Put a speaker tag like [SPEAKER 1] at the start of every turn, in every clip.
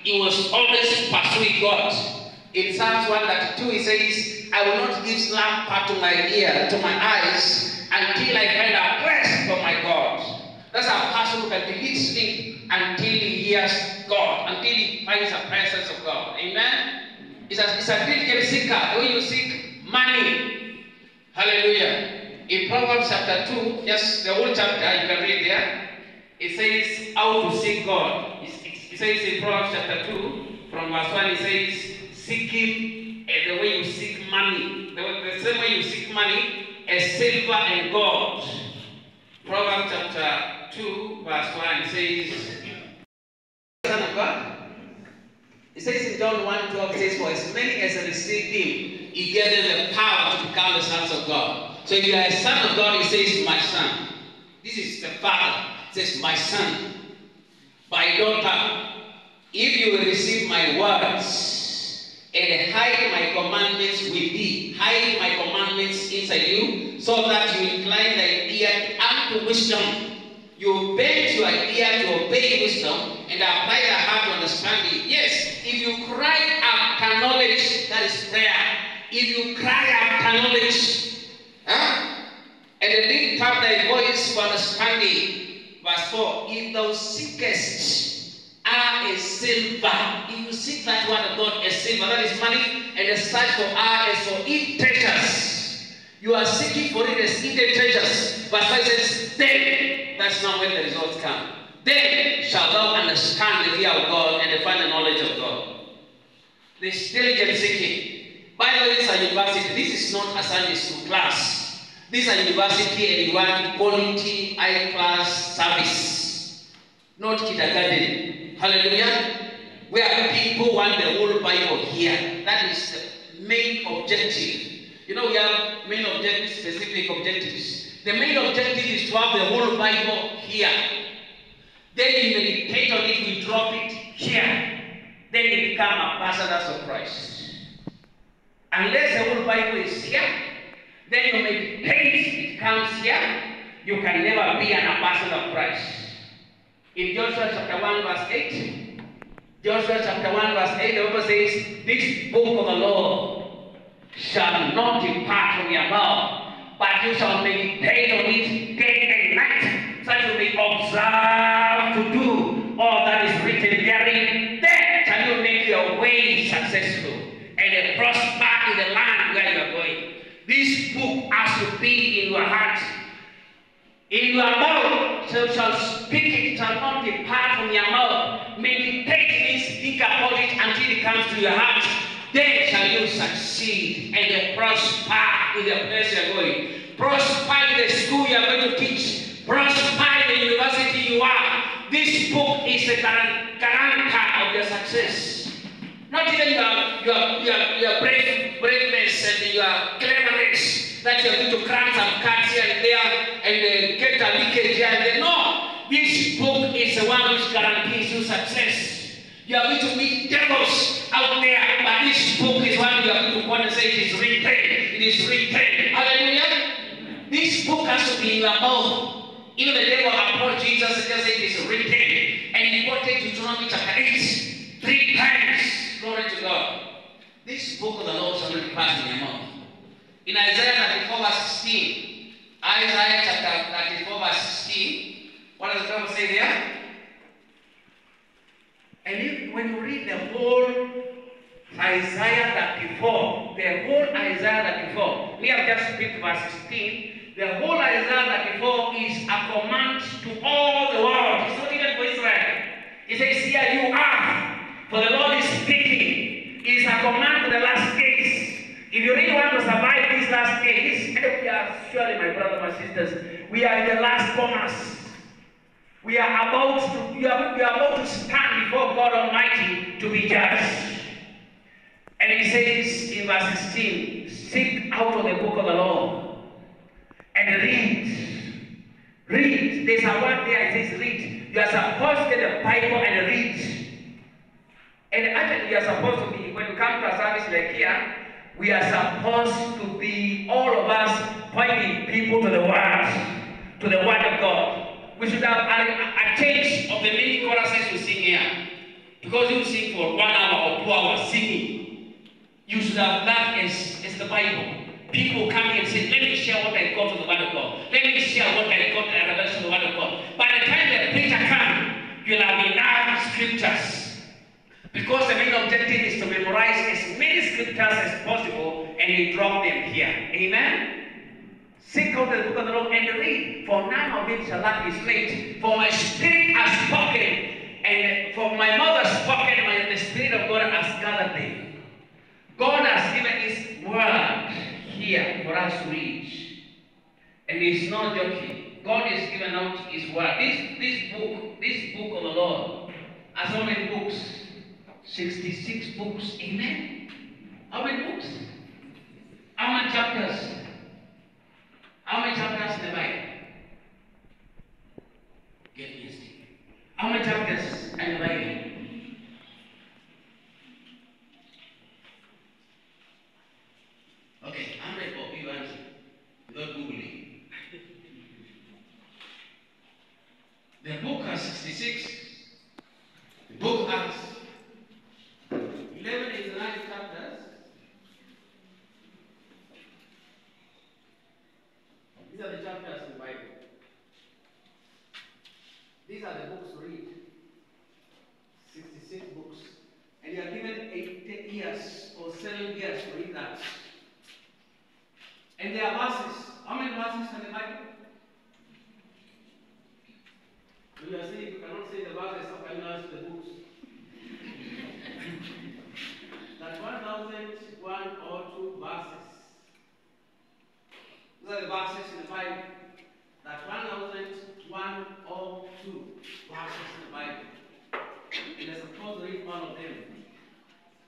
[SPEAKER 1] He was always pursuing God. In Psalms 132, he says, I will not give slumber to my ear, to my eyes, until I find a rest from my God. That's a person who can delete sleep until he hears God, until he finds the presence of God. Amen? It's a diligent seeker, the way you seek money. Hallelujah. In Proverbs chapter 2, just the whole chapter, you can read there. It says how to seek God. It says in Proverbs chapter 2, from verse 1, it says, seek him the way you seek money. The same way you seek money as silver and gold. Proverbs chapter 2, verse 1, it says, Son of God. It says in John 1:12, it says, for as many as received him, he gave them the power to become the sons of God. So if you are a son of God, he says, my son. This is the Father. It says, my son, my daughter, if you will receive my words and hide my commandments with thee, hide my commandments inside you, so that you incline thy ear unto wisdom. You bend your ear to obey wisdom and apply the heart to understanding. Yes, if you cry after knowledge, that is prayer. If you cry after knowledge, and lift up thy voice for understanding. Verse 4, if thou seekest a silver, if you seek that word of God as silver, that is money, and the search for as for it treasures. You are seeking for it as hidden treasures. Verse 5 says, then, that's not when the results come. Then shalt thou understand the fear of God and find the knowledge of God. This diligent seeking. By the way, this is a university. This is not a Sunday school class. This is a university and you want quality, high-class service. Not kindergarten. Hallelujah. Where people want the whole Bible here. That is the main objective. You know, we have main objectives, specific objectives. The main objective is to have the whole Bible here. Then you meditate on it, we drop it here. Then you become ambassadors of Christ. Unless the whole Bible is here, then you meditate, it comes here, you can never be an ambassador of Christ. In Joshua chapter 1 verse 8, Joshua chapter 1 verse 8, the Bible says, this book of the law shall not depart from your mouth, but you shall meditate on it day and night, so that you may observe to do all that is written therein. Then shall you make your way successful and prosper in the land where you are going. This book has to be in your heart. In your mouth, so you shall speak it, shall not depart from your mouth. Meditate means think about it until it comes to your heart. Then shall you succeed and prosper in the place you are going. Prosper in the school you are going to teach. Prosper in the university you are. This book is the guarantor of your success. Not even your braveness and your cleverness that you are going to cram some cards here and there and get a leakage here and there. No, this book is the one which guarantees you success. You are going to meet devils out there, but this book is one you are going to want to say it is written. It is written. Hallelujah. This book has to be in your mouth. Even the devil approached Jesus and just said it is written. And he quoted Deuteronomy chapter 8 3 times. Glory to God. This book of the Lord shall not depart in your mouth. In Isaiah 34 verse 16, Isaiah chapter 34 verse 16, what does the Bible say there? And when you read the whole Isaiah 34, we have just picked verse 16, the whole Isaiah 34 is a command to all the world. It's not even for Israel. It says here, you are, for the Lord is speaking. It is a command to the last days. If you really want to survive these last days, we are surely, my brothers and sisters, we are in the last corners. We are about to stand before God Almighty to be judged. And he says in verse 16, seek out of the book of the law and read. Read. There's a word there, it says read. You are supposed to get the Bible and read. And actually, we are supposed to be, when we come to a service like here, we are supposed to be, all of us, pointing people to the Word of God. We should have a change of the many choruses we sing here. To
[SPEAKER 2] Because you sing for 1 hour or 2 hours singing, you should have that as the Bible. People come and say, let me share what I got from the Word of God. Let me share what I got in the revelation of the Word of God. By the time the preacher comes, you'll have enough scriptures. Because the main objective is to memorize as many scriptures as possible and you drop them here. Amen? Seek out the book of the Lord and read. For none of it shall lack his late. For my spirit has spoken. And for my mouth has spoken. The Spirit of God has gathered them. God has given his word here for us to read. And it's not joking. God has given out his word. This book of the Lord has how many books? 66 books. Amen? How many books? How many chapters? How many chapters in the Bible? Get me a stick. How many chapters in the Bible? Okay, how many of you answer? Without Googling. The book has 66. The book has 11 is 9 chapters. These are the chapters in the Bible. These are the books to read. 66 books. And you are given 8 years or 7 years to read that. And there are verses. How many verses in the Bible? When you are saying you cannot say the verses, how can you answer the books? That 1,001 or 2 verses. These are the verses in the Bible. That 1,001 or 2 verses in the Bible. And they're supposed to read one of them.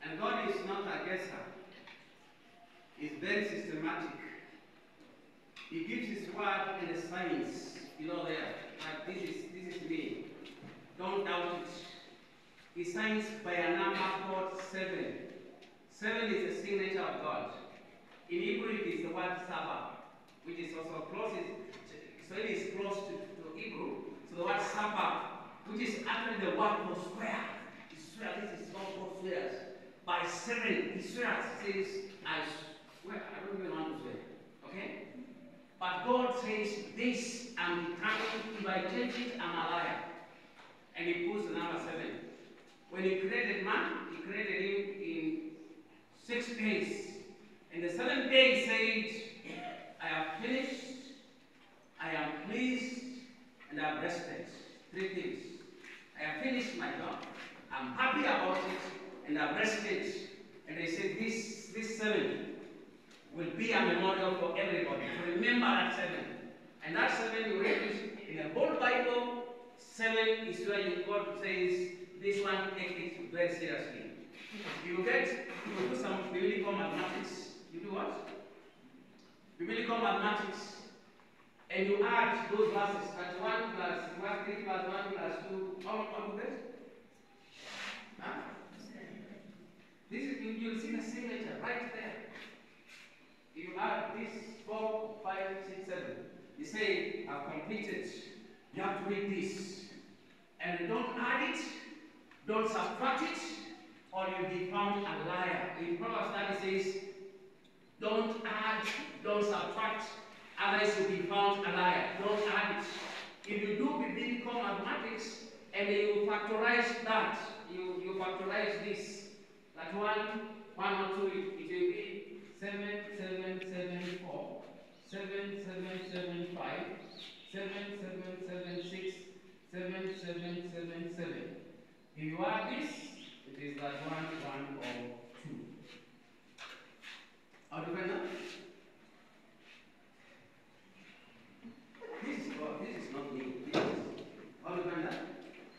[SPEAKER 2] And God is not a guesser. He's very systematic. He gives his word in the signs. You know there. Like this is me. Don't doubt it. He signs by a number called 7. 7 is the signature of God. In Hebrew it is the word Saba, which is also close. So it is close to Hebrew. So the word Saba, which is actually the word for square. He swears, this is not for swears. By 7, he swears, says, I swear. I don't even want to swear. Okay? But God says, this I'm determined. If I change it, I'm a liar. And he puts the number 7. When he created man, he created him in 6 days. And the 7th day he said, I have finished, I am pleased, and I have rested. 3 things. I have finished my job, I'm happy about it, and I've rested. And they said this 7 will be a memorial for everybody. So remember that 7. And that 7 you read in the whole Bible, 7 is where God says, this one take it very seriously. You do some biblical mathematics. You do what? Biblical mathematics. And you add those verses at 1 plus 1, 3 plus 1 plus 2. How do that? Huh? This is, you'll see the signature right there. You add this 4, 5, 6, 7. You say, I've completed. You have to read this. And don't add it, don't subtract it, or you'll be found a liar. In Proverbs 30 says, don't add, don't subtract, otherwise you'll be found a liar. Don't add it. If you do biblical mathematics and you factorize that, you factorize this, that 1 or 2, it will be 7, 7, 7, 4, 7, 7, 7, 5, 7, 7, 7, 6, 7, 7, 7, 7. If you add this, it is that 1, 1, or 2. How do you find that? This is God. This is not me. How do you find that?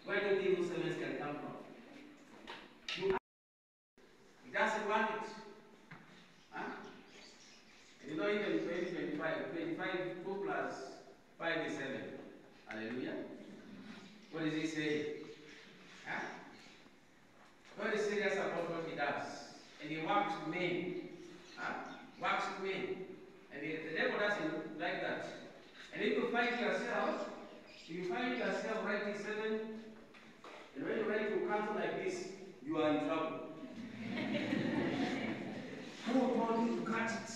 [SPEAKER 2] Where do you think those 7s can come from? You add it. It doesn't want it. Huh? You know, even 25, 2 plus 5 is 7. Hallelujah. What does he say? Huh? God is serious about what he does. And he works with men. Huh? Works with men. And the devil doesn't like that. And if you find yourself writing 7, And when you write to counsel like this, you are in trouble. Who told you to cut it?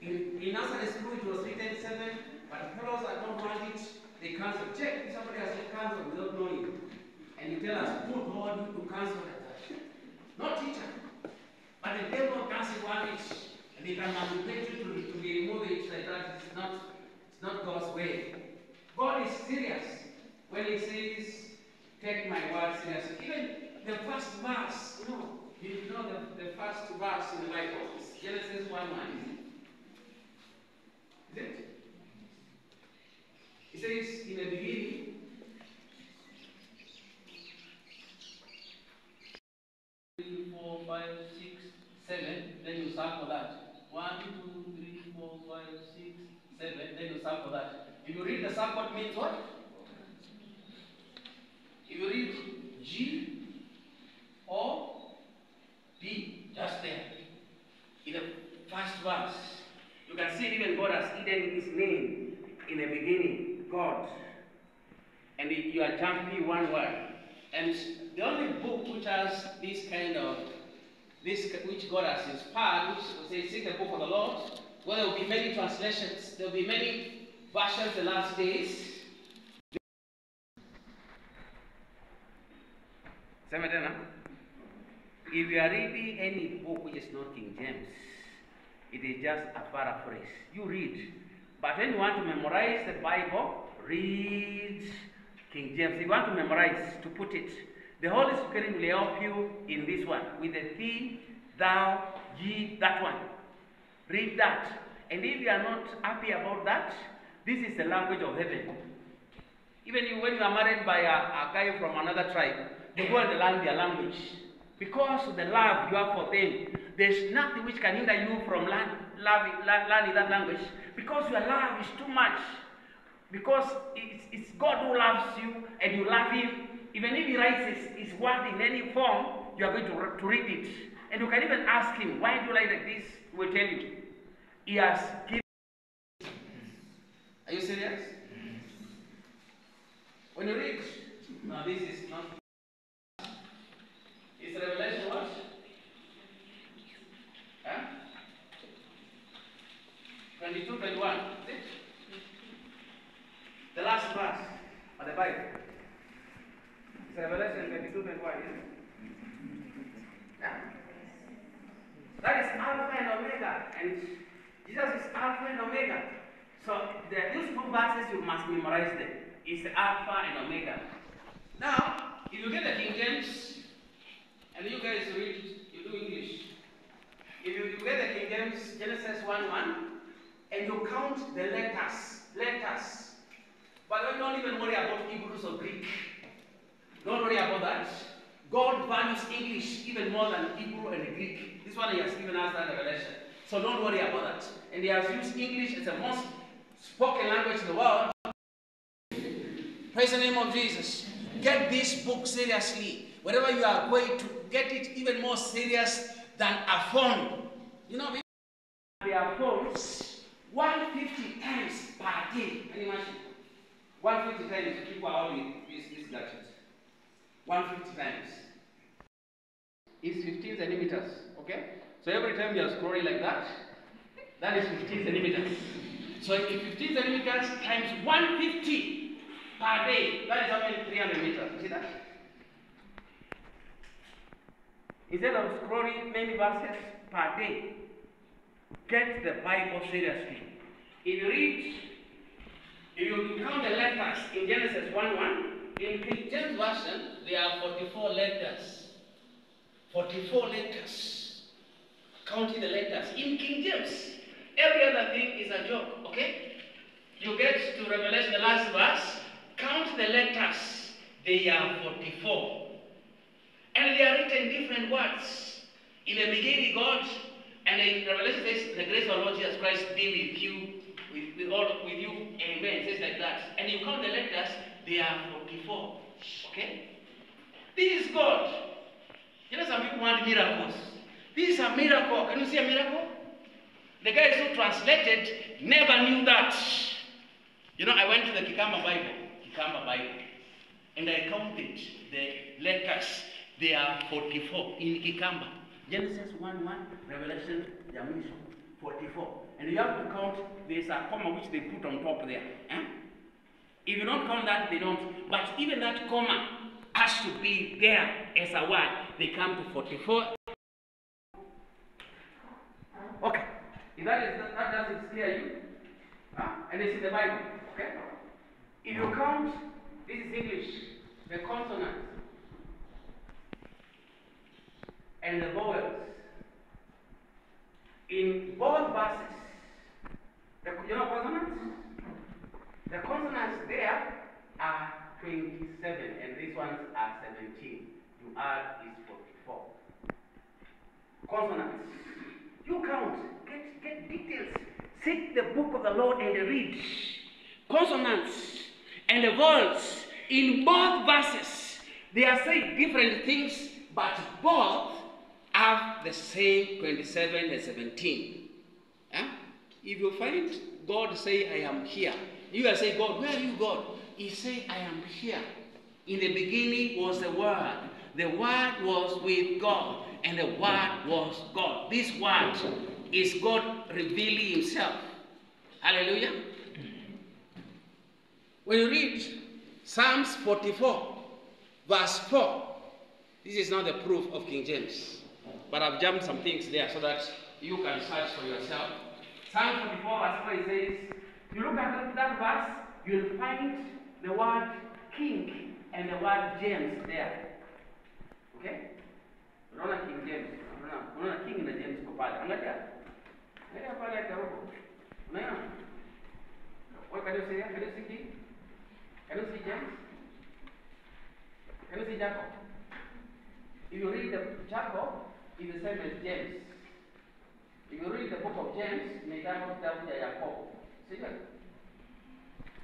[SPEAKER 2] In Nazareth school, it was written 7, but fellows that don't want it, they cancel. Check if somebody has said cancel without knowing. And you tell us, who told you to cancel like that? Not teacher. But the devil cancel one it, and he can manipulate you to be remove it like that. It's not God's way. God is serious when he says, take my word seriously. Even the first verse, you know the first verse in the Bible is Genesis 1:1, is it? It says, in the beginning, three, 4, 5, 6, 7, then you circle that. 1, 2, 3, 4, 5, 6, 7, then you circle that. If you read the circle, it means what? If you read G, O, D, just there, in the first verse, you can see even God has hidden his name in the beginning, God. And you are jumping one word. And the only book which has this kind of, which God has inspired, which says, seek the book of the Lord, well, there will be many translations, there will be many versions the last days. If you are reading any book which is not King James, it is just a paraphrase. You read. But when you want to memorize the Bible, read King James. If you want to memorize, to put it, the Holy Spirit will help you in this one. With the thee, thou, ye, that one. Read that. And if you are not happy about that, this is the language of heaven. Even when you are married by a guy from another tribe, you go and learn their language. Because of the love you have for them, there's nothing which can hinder you from learning that language. Because your love is too much. Because it's God who loves you and you love him. Even if he writes his word in any form, you are going to read it. And you can even ask him, why do you like this? He will tell you. He has given. Are you serious? When you read, no, this is not. Is Revelation what? Huh? 22, 21. See? The last verse of the Bible. It's Revelation 22, 21, isn't it? Yeah? That is Alpha and Omega. And Jesus is Alpha and Omega. So these two verses you must memorize them. It's the Alpha and Omega. Now, if you get the King James, and you guys read, you do English. If you get the King James, Genesis 1:1, and you count the letters. But don't even worry about Hebrews or Greek. Don't worry about that. God values English even more than Hebrew and Greek. This one he has given us that revelation. So don't worry about that. And he has used English as the most spoken language in the world. Praise the name of Jesus. Get this book seriously. Wherever you are going to, get it even more serious than a phone. You know, there are phones 150 times per day. Can you imagine? 150 times people are all with this gadget. 150 times. It's 15 centimeters. Okay? So every time you are scrolling like that, that is 15 centimeters. So if 15 centimeters times 150 per day, that is how many 300 meters. You see that? Instead of scrolling many verses per day, get the Bible seriously. If you count the letters in Genesis 1:1, in King James Version, there are 44 letters. 44 letters. Counting the letters. In King James, every other thing is a joke, okay? You get to Revelation, the last verse, count the letters. They are 44. And they are written different words. In the beginning, God, and in Revelation says, the grace of our Lord Jesus Christ be with you, with you, amen. It says like that. And you count the letters, they are 44. Okay? This is God. You know, some people want miracles. This is a miracle. Can you see a miracle? The guys who translated never knew that. You know, I went to the Kikamba Bible. And I counted the letters. There are 44 in Kikamba. Genesis 1:1, Revelation, there are 44. And you have to count, there's a comma which they put on top there. If you don't count that, they don't. But even that comma has to be there as a word. They come to 44. Okay. If that doesn't scare you, and it's in the Bible. Okay? If you count, this is English, the consonants and the vowels in both verses. You know consonants? The consonants there are 27 and these ones are 17. You add is 44. Consonants. You count, get details. Seek the book of the Lord and read. Consonants and the vowels in both verses. They are saying different things, but both have the same 27 and 17. If you find God say, I am here, you will say, God, where are you, God? He say, I am here. In the beginning was the Word. The Word was with God, and the Word was God. This Word is God revealing himself. Hallelujah. When you read Psalms 44, verse 4, this is not the proof of King James, but I've jumped some things there so that you can search for yourself. Psalm 44, verse 4, it says, you look at that verse, you'll find the word king and the word James there. Okay? Unaona King James. Unaona king na James kwa pale. Angalia. Angalia pale kidogo. Unaona? What can you say? Can you see king? Can you see James? Can you see Jacob? If you read the Jacob, it's the same as James. If you read the book of James, ni kama kitabu cha Yakobo. Sio?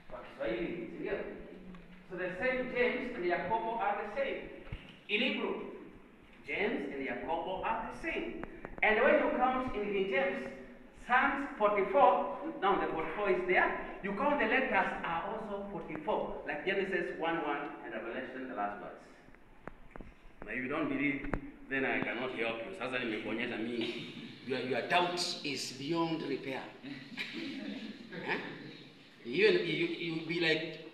[SPEAKER 2] Kwa Kiswahili, sio? So the same James and Yakobo are the same. In Hebrew, James and Jacob are the same. And when you count in King James, Psalms 44, now the 44 is there, you count the letters are also 44, like Genesis 1:1 and Revelation, the last verse. Now if you don't believe, then I cannot help you. Sasa nimekuonyesha mimi. Your doubt is beyond repair. You'll be like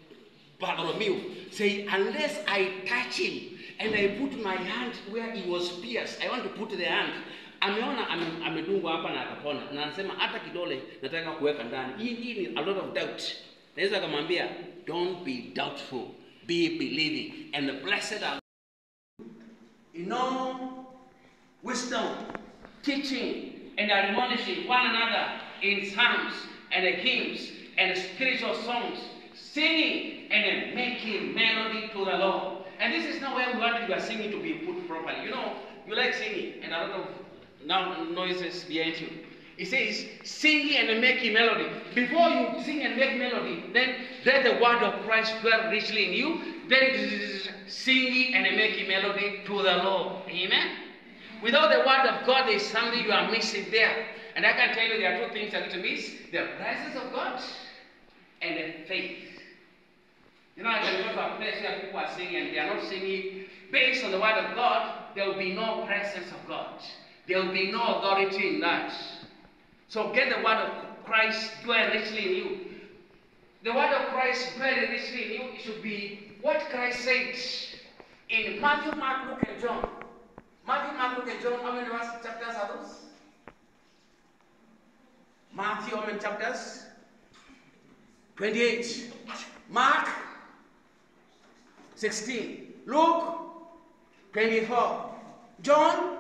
[SPEAKER 2] Bartholomew, say, unless I touch him, and I put my hand where he was pierced. I want to put the hand. Ameona amedungwa hapa na akapona. Na anasema hata kidole nataka kuweka ndani. Hii ni a lot of doubt. Naweza kumwambia, don't be doubtful, be believing. And the blessed are in all wisdom, teaching and admonishing one another in psalms and hymns and spiritual songs, singing and making melody to the Lord. And this is not where we want your singing to be put properly. You know, you like singing, and a lot of noises behind you. It says, singing and making melody. Before you sing and make melody, then let the word of Christ dwell richly in you. Then singing and making melody to the Lord. Amen? Without the word of God, there is something you are missing there. And I can tell you there are two things that you miss. The presence of God and the faith. You know, I can go to a place where people are singing and they are not singing based on the word of God. There will be no presence of God. There will be no authority in that. So get the word of Christ dwell richly in you. The word of Christ dwelling richly in you, it should be what Christ said in Matthew, Mark, Luke, and John. Matthew, Mark, Luke, and John, how many chapters are those? Matthew, how many chapters? 28. Mark, 16. Luke, 24. John,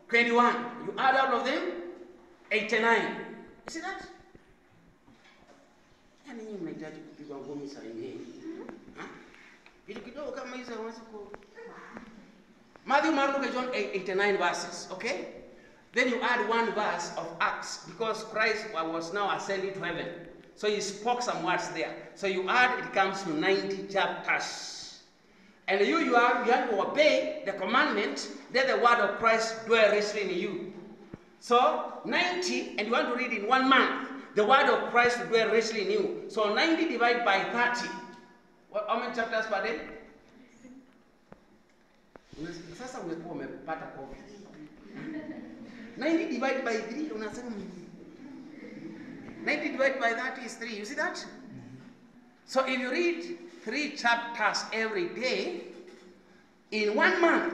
[SPEAKER 2] 21. You add all of them, 89. You see that? Yani nyinyi mnahitaji kupigwa ngumi saa nyingine. Vitu kidogo kama hizo hawezi ku Matthew, Mark, Luke, John, 89 verses, okay? Then you add one verse of Acts because Christ was now ascending to heaven. So he spoke some words there. So you add, it comes to 90 chapters. And you have to obey the commandment, let the word of Christ dwell richly in you. So 90, and you want to read in 1 month, the word of Christ will dwell richly in you. So 90 divided by 30. How many chapters per day?
[SPEAKER 3] Sasa umekuwa umepata COVID. 90 divided by 3 unasema 90 divided by that is 3. You see that? So if you read 3 chapters every day, in 1 month,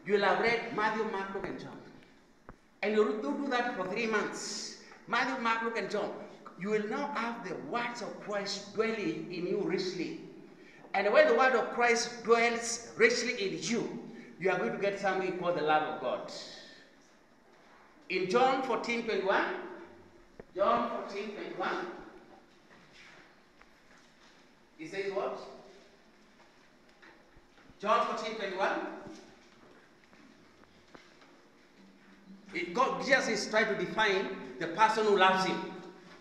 [SPEAKER 3] you will have read Matthew, Mark, Luke, and John. And you do that for 3 months. Matthew, Mark, Luke, and John. You will now have the words of Christ dwelling in you richly. And when the word of Christ dwells richly in you, you are going to get something called the love of God. In John 14:21, John 14:21, he says what? John 14:21. Jesus is trying to define the person who loves him.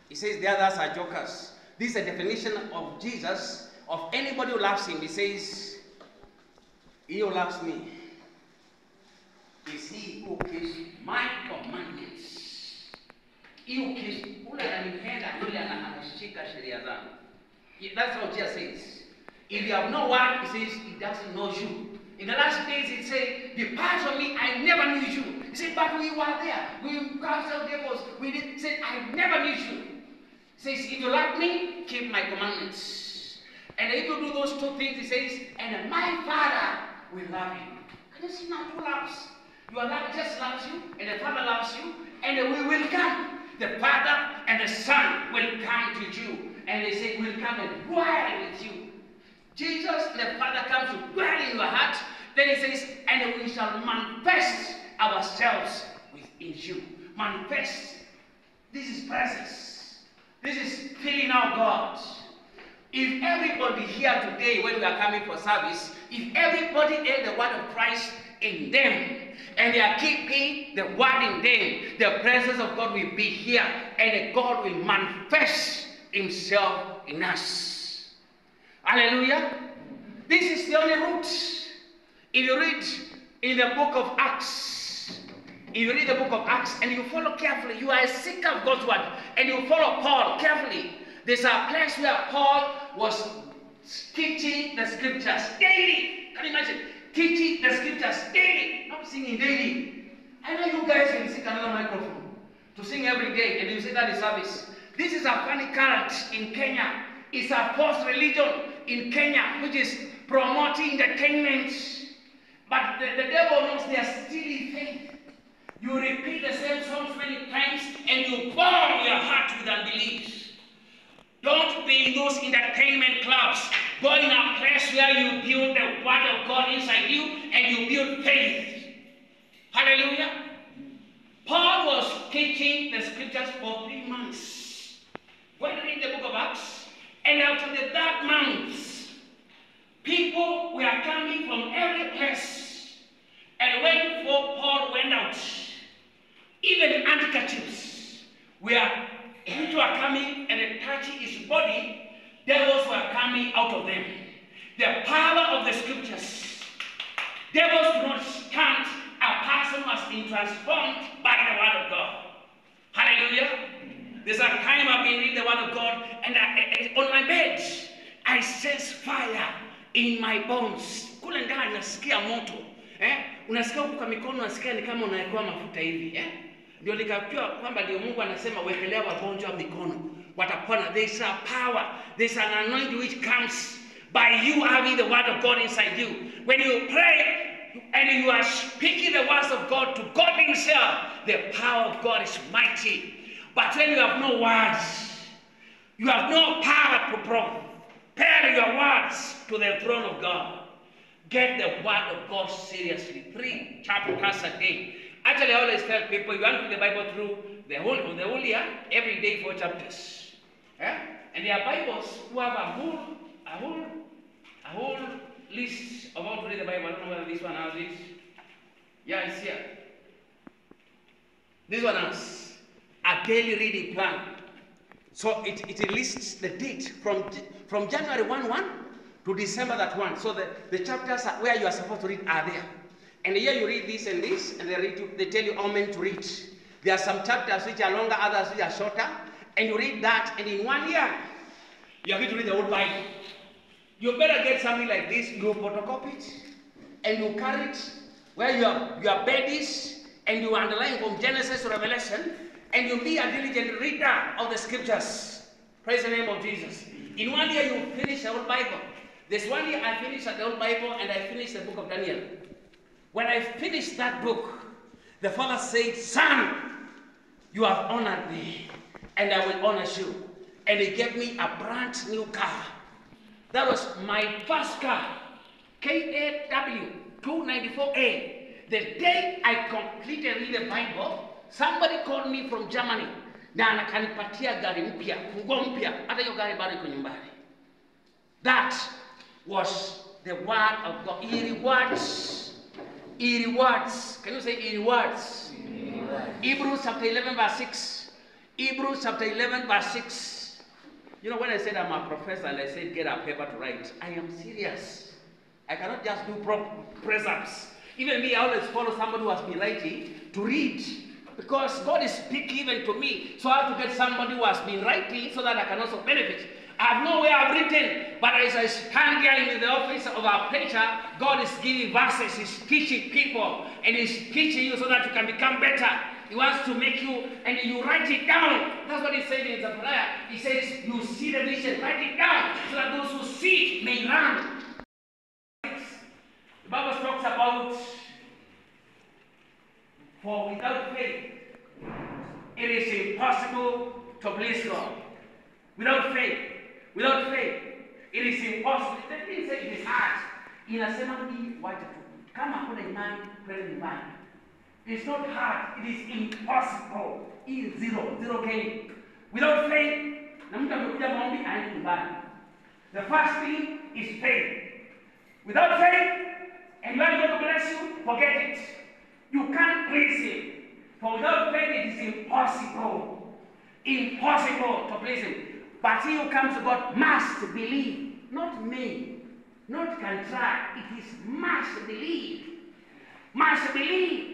[SPEAKER 3] He says the others are jokers. This is a definition of Jesus, of anybody who loves him. He says, he who loves me is he who keeps my commandments. He who keeps, that's how Jesus says. If you have no word, he says he doesn't know you. In the last days, it said, depart from me, I never knew you. He said, but we were there. We cast out devils. We did. He said, I never knew you. He says, if you love me, keep my commandments. And if you do those 2 things, he says, and my Father will love you. Can you see now who loves? Your love just loves you, and the Father loves you, and we will come. The Father and the Son will come to you. And they say, we'll come and dwell with you. Jesus, the Father, comes to dwell in your heart. Then he says, and we shall manifest ourselves within you. Manifest. This is presence. This is feeling our God. If everybody here today, when we are coming for service, if everybody had the word of Christ in them, and they are keeping the word in them, the presence of God will be here, and God will manifest himself in us. Hallelujah. This is the only route. If you read in the book of Acts, and you follow carefully, you are a seeker of God's word, and you follow Paul carefully. There's a place where Paul was teaching the scriptures daily. Can you imagine? Teaching the scriptures daily, not singing daily. I know you guys can seek another microphone to sing every day, and you say that is service. This is a funny current in Kenya. It's a false religion in Kenya, which is promoting entertainment. But the devil knows they are stealing faith. You repeat the same songs many times, and you bomb your heart with unbelief. Don't be in those entertainment clubs. Go in a place where you build the word of God inside you, and you build faith. Hallelujah. Paul was teaching the scriptures for 3 months. When you read the book of Acts, and after the 3rd month, people were coming from every place. And when Paul went out, even handkerchiefs which were coming and touching his body, devils were coming out of them. The power of the scriptures. Devils do not stand a person who has been transformed by the word of God. Hallelujah. There's a time I've been reading the word of God, and on my bed, I sense fire in my bones. Kule ndani nasikia moto. Unasikia huko kwa mikono, unasikia ni kama unawekewa mafuta hivi. Ndio nikajua kwamba ndio Mungu anasema wekelea wagonjwa mikono, watapona. There's a power, there's an anointing which comes by you having the word of God inside you. When you pray and you are speaking the words of God to God himself, the power of God is mighty. But when you have no words, you have no power to propel your words to the throne of God. Get the word of God seriously. 3 chapters a day. Actually, I always tell people, you want to read the Bible through the whole year, every day 4 chapters. And there are Bibles who have a whole list of how to read the Bible. I don't know whether this one has it. Yeah, it's here. This one has a daily reading plan. So it lists the date from January 1 to December that 1. So the chapters where you are supposed to read are there. And here you read this, and they tell you how many to read. There are some chapters which are longer, others which are shorter. And you read that, and in 1 year, you are going to read the whole Bible. You better get something like this, you photocopy it, and you carry it where your bed is, and you underline from Genesis to Revelation, and you be a diligent reader of the scriptures. Praise the name of Jesus. In 1 year you finish the whole Bible. This 1 year I finished the whole Bible and I finished the book of Daniel. When I finished that book, the Father said, "Son, you have honored me, and I will honor you." And He gave me a brand new car. That was my first car, KAW 294A. The day I completed reading the Bible, somebody called me from Germany na akanipatia gari mpya, funguo mpya, hata hiyo gari bado iko nyumbani. That was the word of God. He rewards. He rewards. Can you say He rewards? Hebrews chapter 11 verse 6. Hebrews chapter 11 verse 6. You know, when I said I'm a professor and I said get a paper to write, I am serious. I cannot just do press-ups. Even me, I always follow somebody who has been writing to read. Because God is speaking even to me. So I have to get somebody who has been writing so that I can also benefit. I have no way I've written, but as I stand here in the office of our preacher, God is giving verses, He's teaching people, and He's teaching you so that you can become better. He wants to make you, and you write it down. That's what He said in Zechariah. He says, you see the vision, write it down, so that those who see it may run. The Bible talks about, for without faith, it is impossible to please God. Without faith, it is impossible. Let me say it is hard. Inasema hii wacha tu. Kama hakuna imani, kweli ni imani. It's not hard. It is impossible. It is zero gain. Without faith, na mtu amekuja maombi aende nyumbani. The first thing is faith. Without faith, and when God bless you, forget it. You can't please Him. For without faith, it is impossible to please Him. But he who comes to God must believe, not may, not can try. It is must believe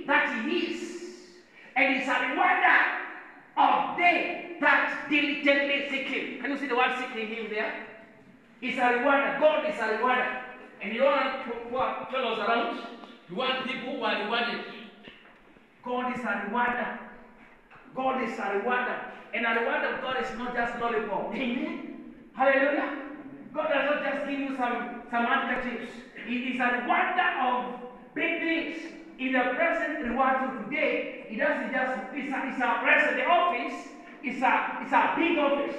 [SPEAKER 3] that He is, and is a rewarder of them that diligently seek Him. Can you see the word seeking Him there? He's a rewarder. God is a rewarder. And you don't want fellows around. You want people who are rewarded. God is a rewarder. God is a rewarder. And a reward of God is not just lollipop. Amen. Hallelujah. God does not just give you some handkerchiefs. He is a rewarder of big things. In the present reward of today, it doesn't just, it's a present, the office, it's a big office.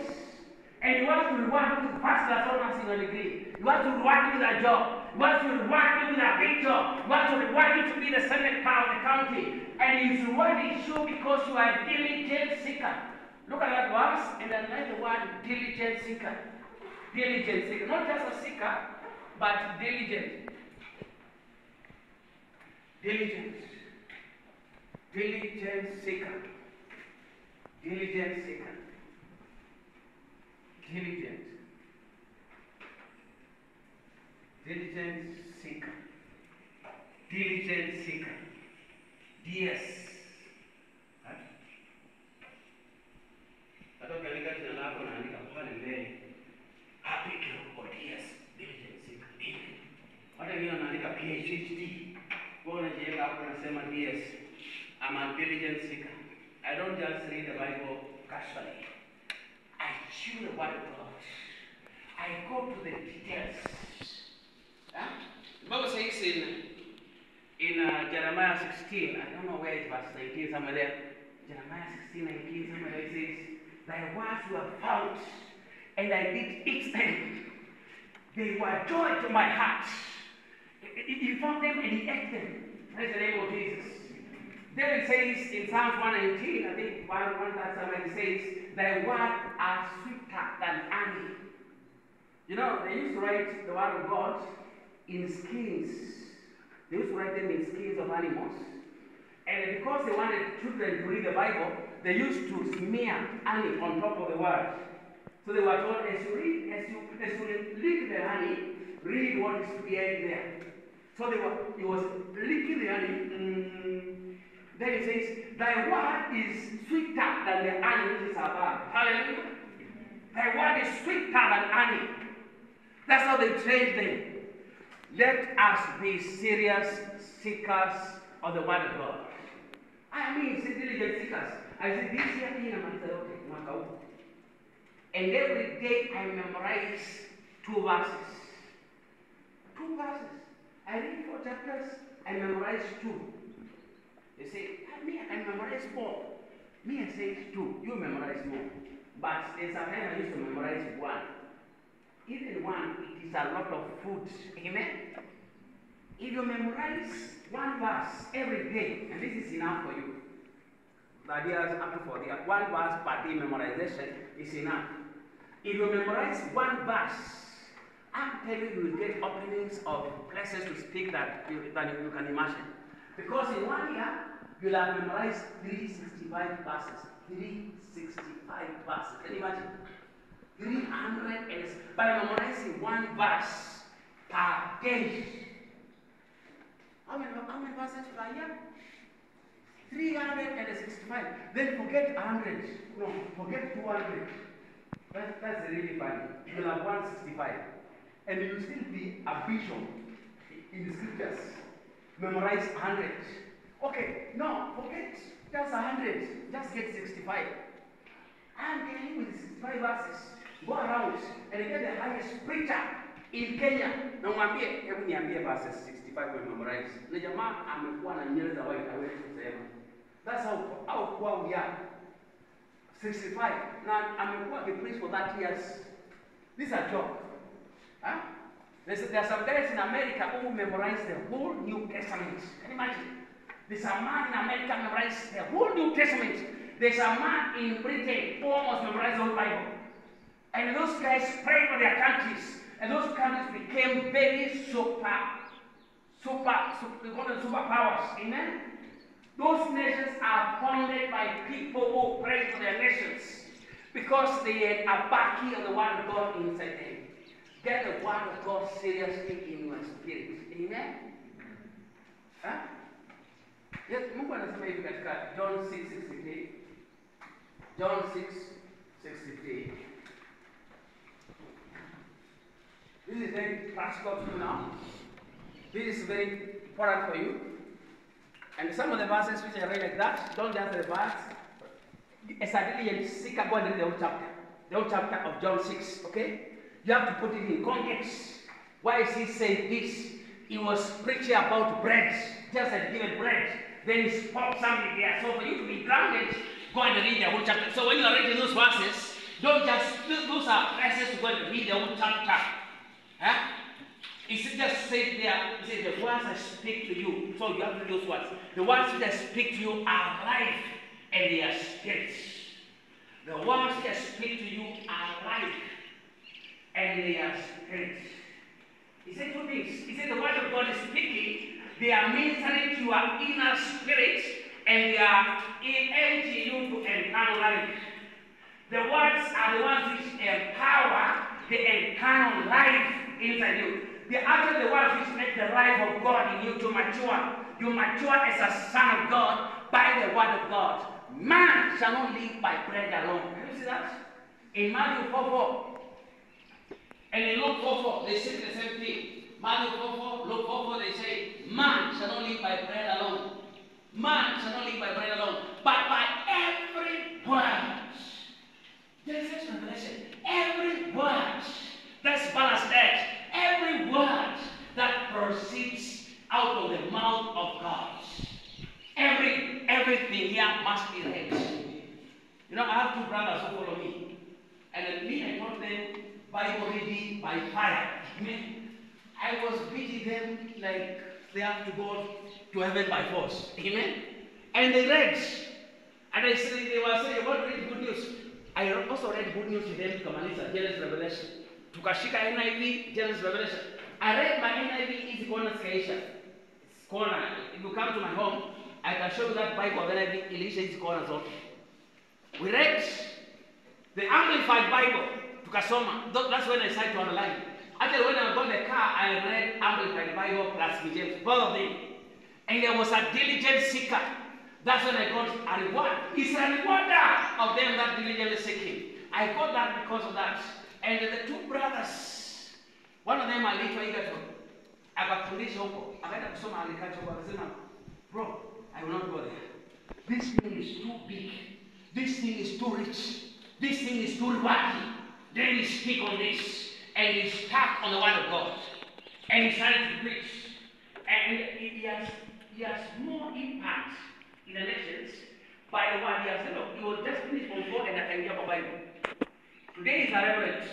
[SPEAKER 3] And He wants to reward you with first class honors in a degree. He wants to reward you with a job. He wants to reward you with a big job. He wants to reward you to be the Senate part of the county. And He's rewarding you because you are a diligent seeker. Look at that verse and underline the word diligent seeker. Diligent seeker. Not just a seeker, but diligent. Diligent. Diligent seeker. Diligent seeker. Diligent. Diligent seeker. Diligent seeker. DS. Hata ukiandika jina lako naandika pale mbele. Happy kwa DS. Diligent seeker. Hata wengine wanaandika PhD. Wewe unajiweka hapo unasema DS. I'm a diligent seeker. I don't just read the Bible casually. I chew the word of God. I go to the details. The Bible says in Jeremiah 16, I don't know where it's verse 19, somewhere there. Jeremiah 16, 19, somewhere there it says, thy words were found, and I did eat them. They were joy to my heart. He found them and He ate them. Praise the name of Jesus. Then it says in Psalm 119, I think one that somewhere it says, thy words are sweeter than honey. You know, they used to write the word of God in skins. They used to write them in skins of animals. And because they wanted children to read the Bible, they used to smear honey on top of the word. So they were told, as you lick the honey, read what is behind there. So he was licking the honey. Then it says, thy word is sweeter than the honey which is above. Hallelujah. Thy word is sweeter than honey. That's how they trained them. Let us be serious seekers of the word of God. I mean, diligent seekers. I said, this year in Makau. And every day I memorize 2 verses. 2 verses. I read 4 chapters, I memorize 2. They say, me, I can memorize 4. Me, I say 2. You memorize more. But there's a time I used to memorize 1. Even 1, it is a lot of food. Amen? If you memorize 1 verse every day, and this is enough for you. The idea is up to 4 days. 1 verse per day memorization is enough. If you memorize 1 verse, I'm telling you, you will get openings of places to speak that you can imagine. Because in 1 year, you'll have memorized 365 verses. 365 verses. Can you imagine? 300 and by memorizing 1 verse per day. How many verses per year? 365. Then forget 100. No, forget 200. That's really funny. You'll have 165. And you'll still be a bishop in the scriptures. Memorize 100. Okay, no, forget just 100. Just get 65. I'm telling you with 65 verses. Go around and get the highest preacher in Kenya. Na mwambie, hebu niambie verses 65 when memorize. Na jamaa amekuwa na nywele za white hawezi kusema. That's how poor we are. 65. Now amekuwa preached for 30 years. This is a joke. Huh? There are some guys in America who memorize the whole New Testament. Can you imagine? There's a man in America who memorized the whole New Testament. There's a man in Britain who almost memorized the whole Bible. And those guys prayed for their countries. And those countries became very superpowers. Amen? Those nations are founded by people who pray for their nations. Because they had a backing of the word of God inside them. Get the word of God seriously in your spirit. Amen? Huh? Yes, Mungu anasema hivi katika John 6:63. John 6:63. This is very practical to you now. This is very important for you. And some of the verses which I read like that, don't just the verse. Exactly, and seek go and read the whole chapter of John 6, okay? You have to put it in context. Why is he saying this? He was preaching about bread, just like given bread. Then he spoke something there. So for you to be grounded, go and read the whole chapter. So when you are reading those verses, don't just, those are verses to go and read the whole chapter. Huh? It's just said there, it says the words I speak to you. So you have to read those words. The words that I speak to you are life and they are spirit. The words that I speak to you are life and they are spirit. He said 2 things. He said the word of God is speaking. They are ministering to your inner spirit and they are encouraging you to eternal life. The words are the ones which empower the eternal life inside you. They are actually the ones which make the life of God in you to mature. You mature as a son of God by the word of God. Man shall not live by bread alone. Can you see that? In Matthew 4:4 and in Luke 4:4, they say the same thing. Matthew 4:4, Luke 4:4, they say, man shall not live by bread alone. Man shall not live by bread alone, but by every word. Genesis Revelation, every word. That's balanced edge. Every word that proceeds out of the mouth of God. Everything here must be read. You know, I have 2 brothers who follow me. And me, I taught them Bible reading by fire. Amen. I was beating them like they have to go to heaven by force. Amen. And they read. And I said, they were saying, "What read good news?" I also read good news to them, Kamalisa, Genesis Revelation. Tukashika NIV, Genesis Revelation. I read my NIV Easy Corner Skeisha. It's corner. If you come to my home, I can show you that Bible of NIV, Elisha Easy Corners also. We read the Amplified Bible, Tukasoma. That's when I started to underline. Actually, when I got the car, I read Amplified Bible plus King James, both of them. And there was a diligent seeker. That's when I got a reward. It's a rewarder of them that diligently seek him. I got that because of that. And the 2 brothers, one of them I later got to. akafundisha huko, akaenda kusoma agriculture huko, akasema bro, I will not go there. This thing is too big. This thing is too rich. This thing is too rewarding. Then he speak on this, and he stuck on the word of God, and he started to preach, and he has more impact in the nations by the word he has said. Look, he was just finished on God and akaingia kwa Bible. Today is a reverend.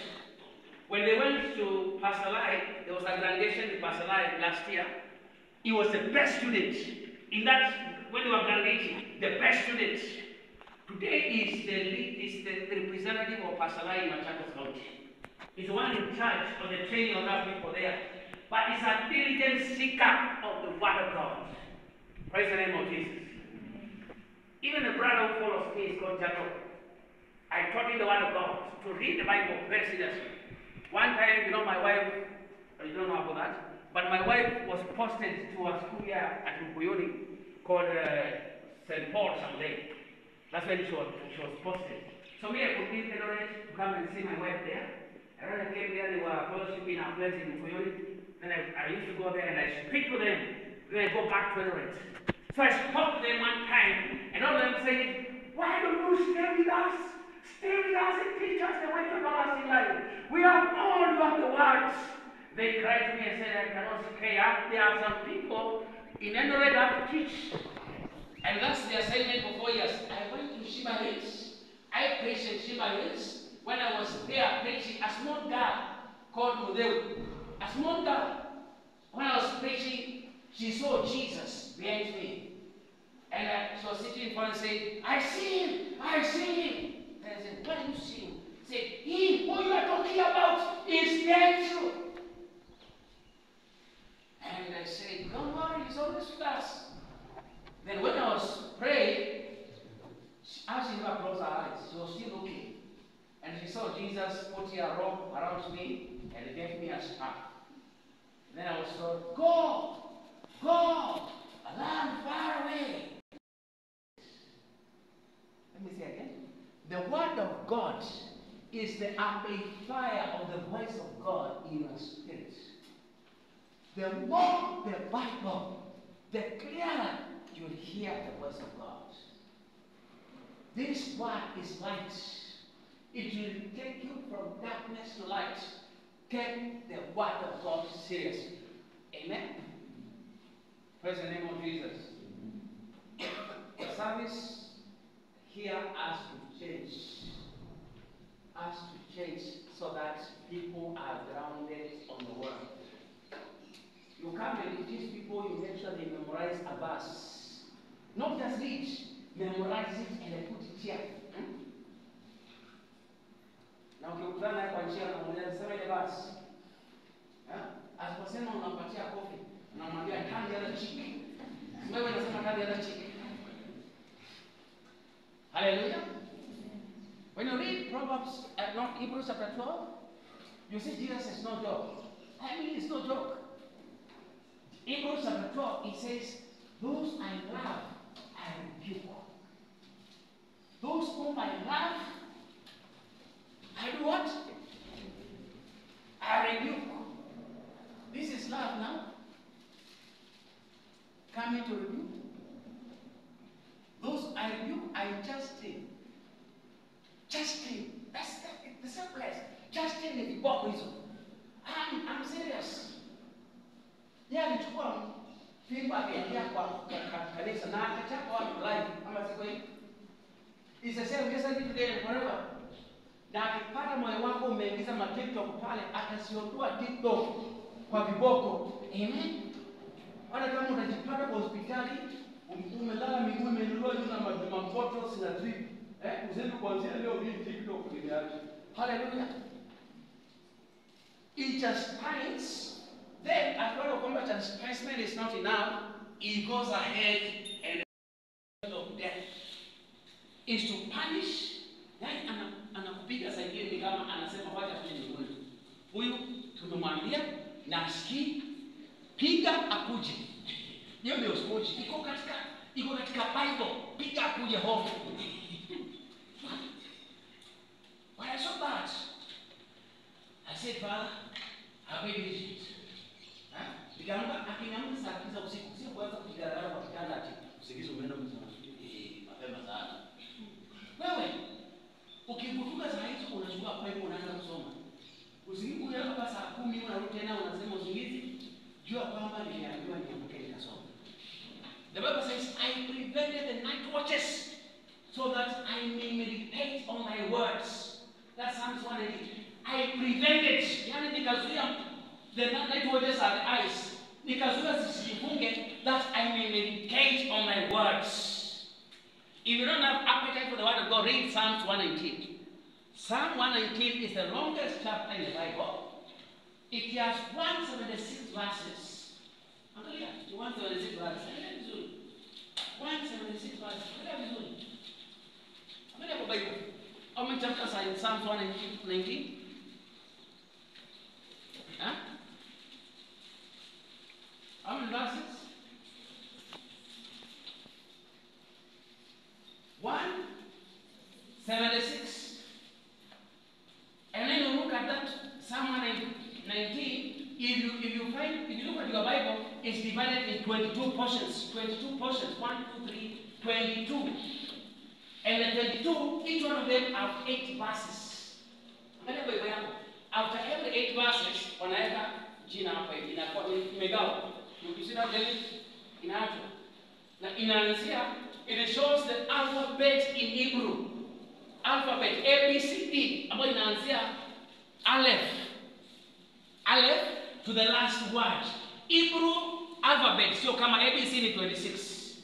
[SPEAKER 3] When they went to Pastor Lai, there was a graduation in Pastor Lai last year. He was the best student in that. When they were graduating, the best student. Today is the representative of Pastor Lai in Machakos County. He's the one in charge of the training of our people there. But he's a diligent seeker of the word of God. Praise the name of Jesus. Even a brother who follows me is called Jacob. I taught him the word of God to read the Bible very seriously. One time, my wife, you don't know about that, but my wife was posted to a school here at Mukuyuni called St. Paul someday. That's when she was posted. So me, I could be to come and see my wife there. And when I came there, they were fellowshipping our friends in Mukuyuni. Then I used to go there and I speak to them. Then I go back to Eldoret. So I spoke to them one time, and all of them said, why don't you stay with us? Stay with us and teach us the way to everlasting life. We have all you have the words. They cried to me and said, I cannot stay up. There are some people in Eldoret that have to teach. And that's the assignment for 4 years. I went to Sheba Hills. I preached in Sheba Hills. When I was there preaching, a small girl called Mudeu. A small girl. When I was preaching, she saw Jesus behind me. And she was sitting in front and said, I see him, I see him. And I said, where do you see him? He said, he, who you are talking about, is behind you. And I said, don't worry, he's always with us. Then when I was praying, as she never closed her eyes, she was still looking. And she saw Jesus putting a rope around me and gave me a staff. Then I was told, go, a land far away. Let me say again. The word of God is the amplifier of the voice of God in your spirit. The more the Bible, the clearer you'll hear the voice of God. This word is light. It will take you from darkness to light. Take the word of God seriously. Amen. Praise the name of Jesus. The service here has to change. Has to change so that people are grounded on the word. You come and teach people, you make sure they memorize a verse. Not just read, memorize it and put it here. Na ukikutana naye kwa njia unamwambia sema ile basi. Asiposema unampatia kofi, unamwambia turn the other cheek. Wewe unasema turn the other cheek. Hallelujah. When you read Proverbs, not Hebrews chapter 12, you see Jesus is no joke. I mean, it's no joke. Hebrews chapter 12, it says, those I love, I rebuke. Those whom I love, I do what? I rebuke. This is love now. Coming to rebuke. Those I rebuke, I chasten. Chasten. That's the same place. Chasten is the reason. I'm serious. Yeah, alichukua fimbo akaingia kwa kanisa na akachapa watu live ama siko hivi. It's the same yesterday, today and forever. Na akipata moyo wako umeingiza ma TikTok pale, atasiondoa TikTok kwa viboko. Amen. Hata kama unajipata kwa hospitali, umelala miguu imenuliwa juu na mabottles na drip. Useme kuanzia leo hii TikTok nimeacha. Hallelujah. It just finds. Then, after all, combat chastisement is not enough, he goes ahead and the of death is to punish. Yani anakupiga saidia ni kama anasema wacha kwenye mbinguni. Huyu tumemwambia na asikii, piga akuje. Hiyo ndio scourge. Iko katika Bible. Piga akuje home. When I saw that, I said, Father, how big is it? Akiniamka saa 9 usiku, sio kuanza kujigaragara kwa kitanda ati usingizi umeenda mapema sana. Wewe ukivutuka saa hizo unachukua pipe unaanza kusoma. Usingizi unalala saa 10 unarudi tena unasema usingizi. Jua kwamba niliambiwa niamke nikasoma. The Bible says, I prevented the night watches so that I may meditate on thy words. That's Psalms 180. I prevented, yani nikazuia the night watches are the eyes. Nikazuia zisijifunge that I may meditate on thy words. If you don't have appetite for the word of God, read Psalms 119. Psalm 119 is the longest chapter in the Bible. It has 176 verses. Angalia, 176 verses. 176 verses. Angalia vizuri. Angalia kwa Bible. How many chapters are in Psalms 119? Huh? How many verses? 176. And then you look at that Psalm 119. If you look at your Bible, it's divided in 22 portions. 22 portions. 1, 2, 3, 22. And the 22, each one of them have 8 verses. After every 8 verses, wanaweka jina hapa hivi. Inakuwa imegawa. You see that David? Inaanza. Na inaanzia, it shows the alphabet in Hebrew. Alphabet A, B, C, D. Ambayo inaanzia Aleph. Aleph to the last word. Hebrew alphabet, sio kama ABC ni 26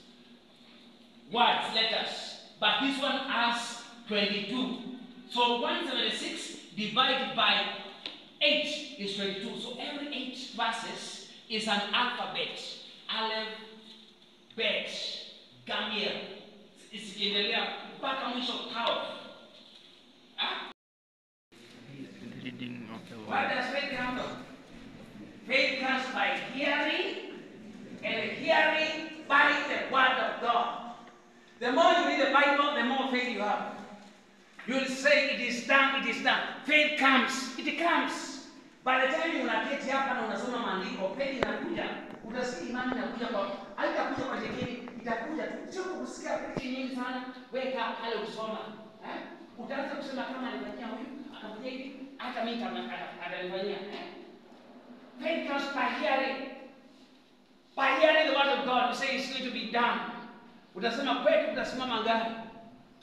[SPEAKER 3] words, letters. But this one has 22. So 176 divided by 8 is 22. So every 8 verses is an alphabet. Aleph, Bet, Gamir. Isikiendelea mpaka mwisho Tau. What does faith come from? Faith comes by hearing, and hearing by the word of God. The more you read the Bible, the more faith you have. You will say, it is done, it is done. Faith comes, it comes. By the time unaketi hapa na unasoma maandiko, faith inakuja. Utasikia imani inakuja kwa, haitakuja kwa jekini, itakuja tu. Sio kusikia faith nyingi sana, weka pale usoma. Utaanza kusema kama alifanyia huyu, akafanyia hivi, hata mimi atanifanyia. Faith comes by hearing. By hearing the word of God, you say it's going to be done. Utasema kwetu utasimama gari.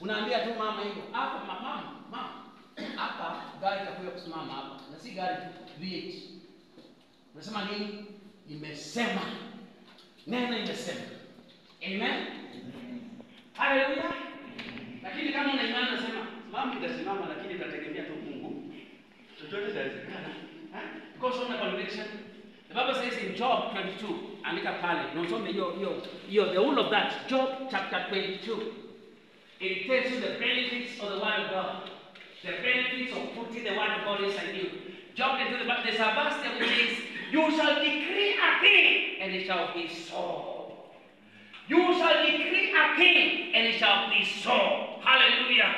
[SPEAKER 3] Unaambia tu mama hivyo. Hapa mama. Hapa gari itakuja kusimama hapa. Na si gari tu, V8. Unasema nini? Nimesema. Neno imesema. Amen. Hallelujah. Lakini kama una imani unasema mama itasimama lakini itategemea tu Mungu. Chochote kitawezekana. Because on the conviction, the Bible says in Job 22, andika pale, the whole of that, Job chapter 22, it tells you the benefits of the word of God, the benefits of putting the word of God inside you. Job 22, there's a verse that says, you shall decree a thing, and it shall be so. You shall decree a thing, and it shall be so. Hallelujah.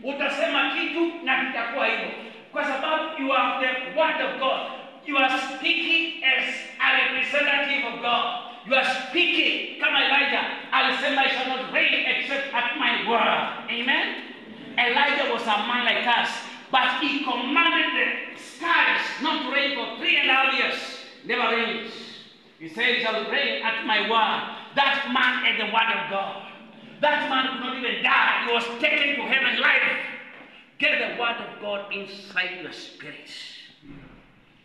[SPEAKER 3] Utasema kitu na kitakuwa hivyo. Kwa sababu you have the word of God. You are speaking as a representative of God. You are speaking, kama Elijah, alisema I shall not rain except at my word. Amen? Elijah was a man like us, but he commanded the skies not to rain for 3.5 years. Never rains. He said it shall rain at my word. That man had the word of God. That man could not even die. He was taken to heaven live. Get the word of God inside your spirit.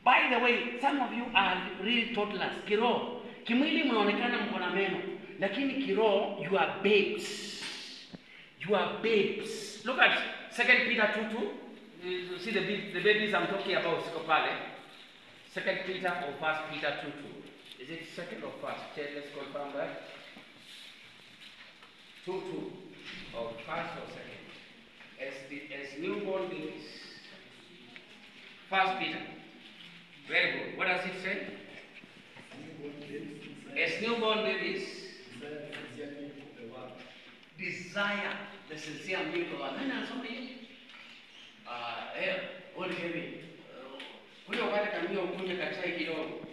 [SPEAKER 3] By the way, some of you are really toddlers. Kiroho, kimwili mnaonekana mko na meno, lakini kiroho you are babes. You are babes. Look at 2 Peter 2:2. You see the babies I'm talking about. Siko pale. 2 Peter or 1 Peter 2:2. Is it second or first? Let's confirm that. 2:2 or first or second? As newborn babies. 1 Peter. Very good. What does it say? As newborn babies, desire the sincere milk of God. Nani anasoma hii? What heavy? Kule wakati kamia ukunye kachai kidogo.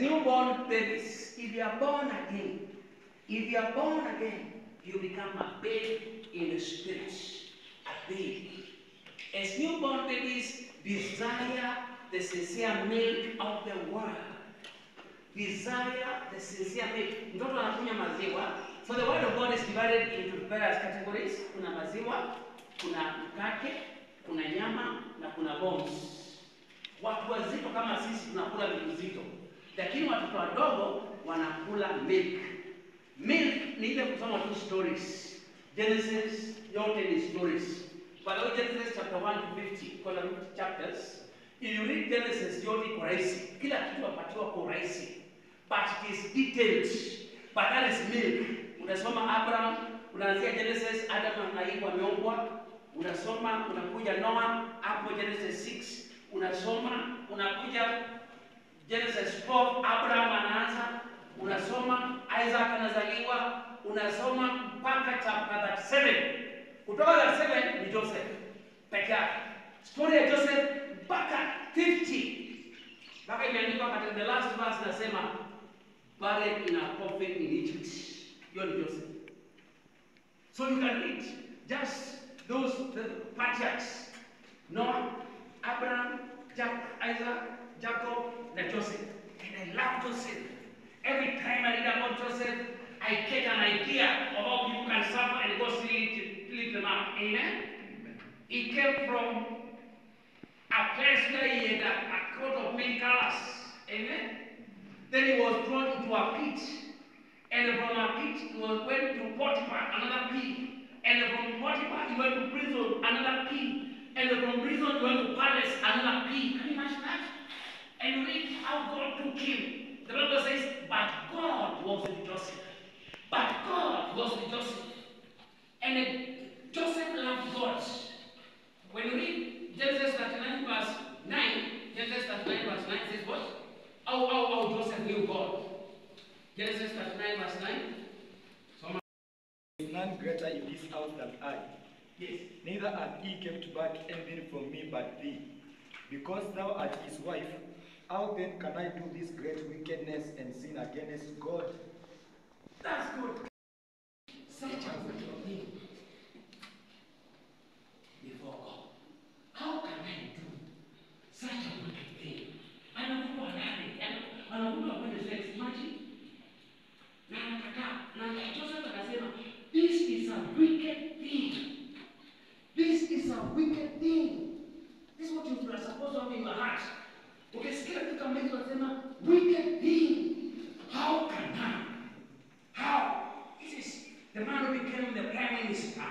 [SPEAKER 3] Newborn babies, if you are born again, you become a babe in the spirit, a baby. As newborn babies desire the sincere milk of the word. Desire the sincere milk. Mtoto anakunywa maziwa. So the word of God is divided into various categories. Kuna maziwa, kuna mkate, kuna nyama na kuna bones. Watu wazito kama sisi tunakula vitu vizito, lakini watoto wadogo wanakula milk. Milk ni ile kusoma tu stories. Genesis yote ni stories. By the way, Genesis chapter 1 to 50, kuna 50 chapters. If you read Genesis yote kwa rahisi. Kila kitu wapatiwa kwa rahisi. But it is detailed. But that is milk. Unasoma Abraham, unaanzia Genesis, Adam na Eve wameumbwa. Unasoma, unakuja Noah, hapo Genesis 6. Unasoma, unakuja Genesis 4, Abraham anaanza. Unasoma, Isaac anazaliwa. Unasoma mpaka chapter 7. Kutoka 7 ni Joseph peke yake. Story ya Joseph mpaka 50. Mpaka imeandikwa katika the last verse nasema buried in a coffin in Egypt. Hiyo ni Joseph. So you can read just those the patriarchs: Noah, Abraham, Isaac, Jacob, and Joseph. And I love Joseph. Every time I read about Joseph, I get an idea of how people can suffer and God still lift them up. Amen? He came from a place where he had a coat of many colors. Amen? Then he was thrown into a pit. And from a pit, he went to Potiphar, another pit. And from Potiphar, he went to prison, another pit. And from prison, he went to palace, another pit. Can you imagine that? And read how God took him. The Bible says, but God was with Joseph. But God was with Joseph. And Joseph loved God. When you read Genesis 39 verse 9, Genesis 39 verse 9 says what? How Joseph knew God. Genesis 39 verse 9.
[SPEAKER 4] There is none greater in this house than I.
[SPEAKER 3] Yes.
[SPEAKER 4] Neither hath he kept back anything from me but thee. Because thou art his wife, how then can I do this great wickedness and sin against God?
[SPEAKER 3] That's good. Such a good thing before God. How can I do such a wicked thing? Anakuwa nani? Anakuwa kwenye sex. Imagine. Na anakataa. Na Joseph anasema, this is a wicked thing. This is a wicked thing. This is what you are supposed to have in your heart. Ukisikia kitu kama hicho unasema, wicked thing. How can I? How? This is the man who became the prime minister.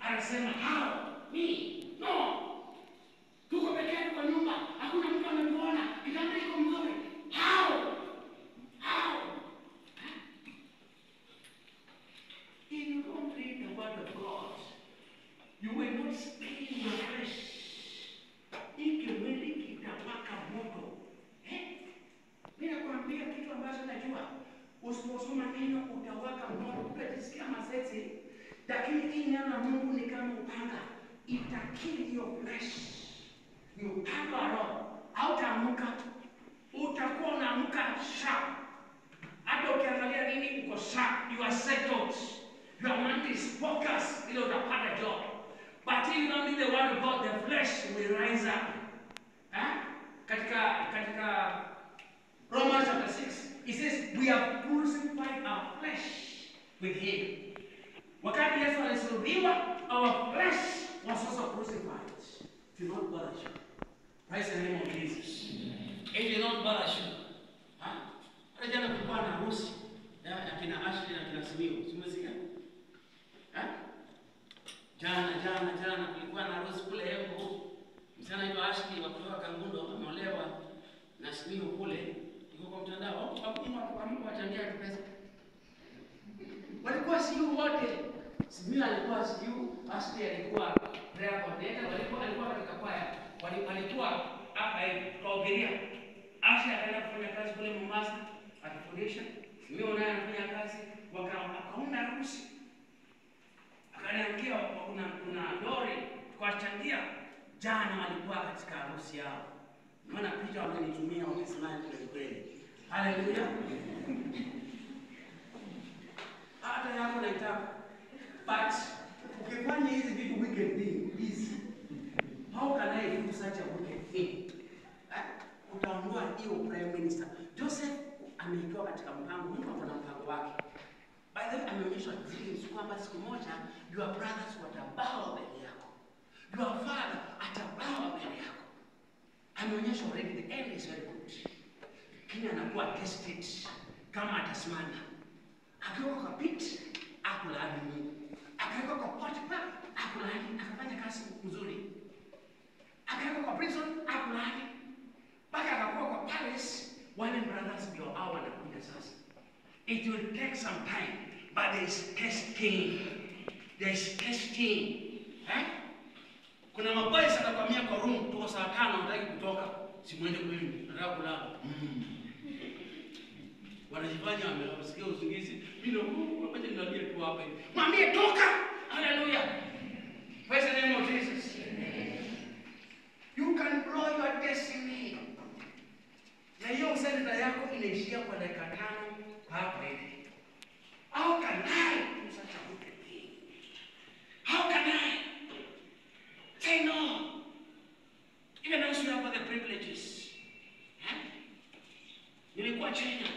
[SPEAKER 3] Anasema, how? Me? No. Tuko peke yetu kwa nyumba. Hakuna mtu ananiona. Kitanda iko mzuri. How? How? If you don't read the word of God, you will not speak in your flesh. Ikimwili kitapaka moto. Mimi nakwambia kitu ambacho najua. Usiposoma neno utawaka moto. Utajisikia mazeti. Lakini hii neno la Mungu ni kama upanga. Itakili your flesh. Ni upanga wa roho. Hautaamka. Utakuwa unaamka sharp. Hata ukiangalia nini uko sharp. You are settled. Your mind is focused. Ile utapata job. But if you don't need the word of God, the flesh will rise up. Katika Romans chapter 6, it says, we have crucified our flesh with him. Wakati Yesu alisulubiwa, our flesh was also crucified. It will not bother you. Praise the name of Jesus. It will not bother you. Hata jana kulikuwa na harusi ya kina Ashley na kina Simiyu. Simesikia? Jana kulikuwa na harusi kule Embu. Msichana anaitwa Ashley wa kutoka Kangundo ameolewa na Simiyu kule. Iko kwa mtandao. Hapo wachangia pesa. Walikuwa siu wote. Simiyu alikuwa siu, Ashley alikuwa prayer coordinator, alikuwa katika kwaya. Walikuwa hapa kuhubiria. Ashley akaenda kufanya kazi kule Mombasa akifundisha. Simiyu naye anafanya kazi wakaunda harusi. Akaniambia kuna lori kwa changia jana walikuwa katika harusi yao.
[SPEAKER 2] Maana picha wamenitumia wamesimama kweli kweli. Haleluya. Hata yako naitaka. But ukifanya hizi vitu wicked thing hizi, how can I do such a wicked thing? Utaondoa hiyo prime minister. Joseph ameikiwa katika mpango, Mungu ako na mpango wake. By the way, ameonyeshwa dreams kwamba siku moja your brothers watabawa mbele yako. Your father atabawa mbele yako. Ameonyeshwa already, the end is very good. Lakini anakuwa tested kama atasimama. Akiwa kwa pit, akulaani Mungu. Akiwa kwa Potiphar, akulaani, akafanya kazi nzuri. Akiwa kwa prison, akulaani. Baka akakuwa kwa palace, wale brothers ndio hao wanakuja sasa. It will take some time, but there is testing. There is testing. Kuna maboys anakwamia kwa room tuko saa 5 nataki kutoka. Simwende kwenu, nataka kulala. Wanajifanya wamesikia usingizi. Mimi ndio ngoja niambie tu hapa hivi. Mwambie toka. Hallelujah. Praise the name of Jesus. You can blow your destiny. Na hiyo senta yako inaishia kwa dakika 5 hapa hivi. How can I do such a wicked thing? How can I say no? Even as you have the privileges. Nilikuwa China.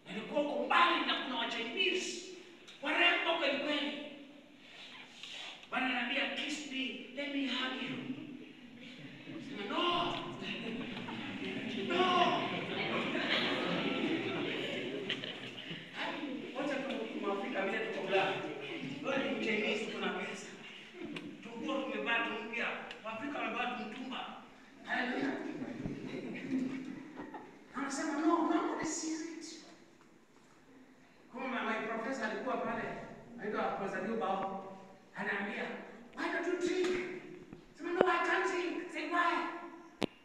[SPEAKER 2] Nilikuwa uko mbali na kuna Wachinese. Warembo kweli kweli. Wananiambia kiss me, let me hug you. No. No. Wacha tumafika vile tukobla. Wewe ni Chinese kuna pesa. Tukua tumevaa tumpia. Afrika wamevaa mtumba. Haleluya. Anasema no, this is it. Kama my professor alikuwa pale, anaitwa Professor Liubao, anaambia, why don't you drink? Sema no, I can't drink. Say why?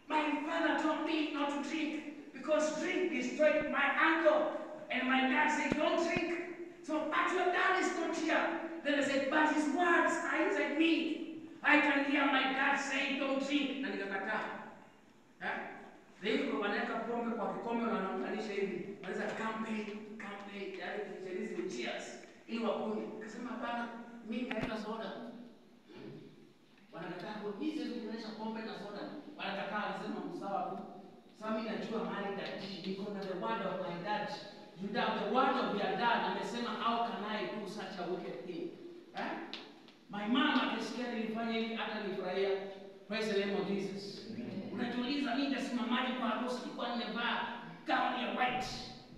[SPEAKER 2] My father told me not to drink because drink destroyed my ankle. And my dad said, don't drink. So, but your dad is not here. Then I said, but his words are inside me. I can hear my dad say, don't drink. Na nikakataa. Leo wanaweka pombe kwa kikombe na wanamtanisha hivi. Wanaweza campaign, yaani Chinese ni cheers. Ili wakunywe. Akasema hapana, mimi naenda soda. Wanakataa kwa hizi hizo kuonyesha pombe na soda. Wanakataa wanasema msawa tu. Sasa mimi najua mali dad niko na the word of my dad. You have the word of your dad. Amesema how can I do such a wicked thing? My mom akisikia nilifanya hivi hata nifurahia. Praise the name of Jesus. Unajiuliza mimi nitasimamaje kwa harusi nilikuwa nimevaa gown ya white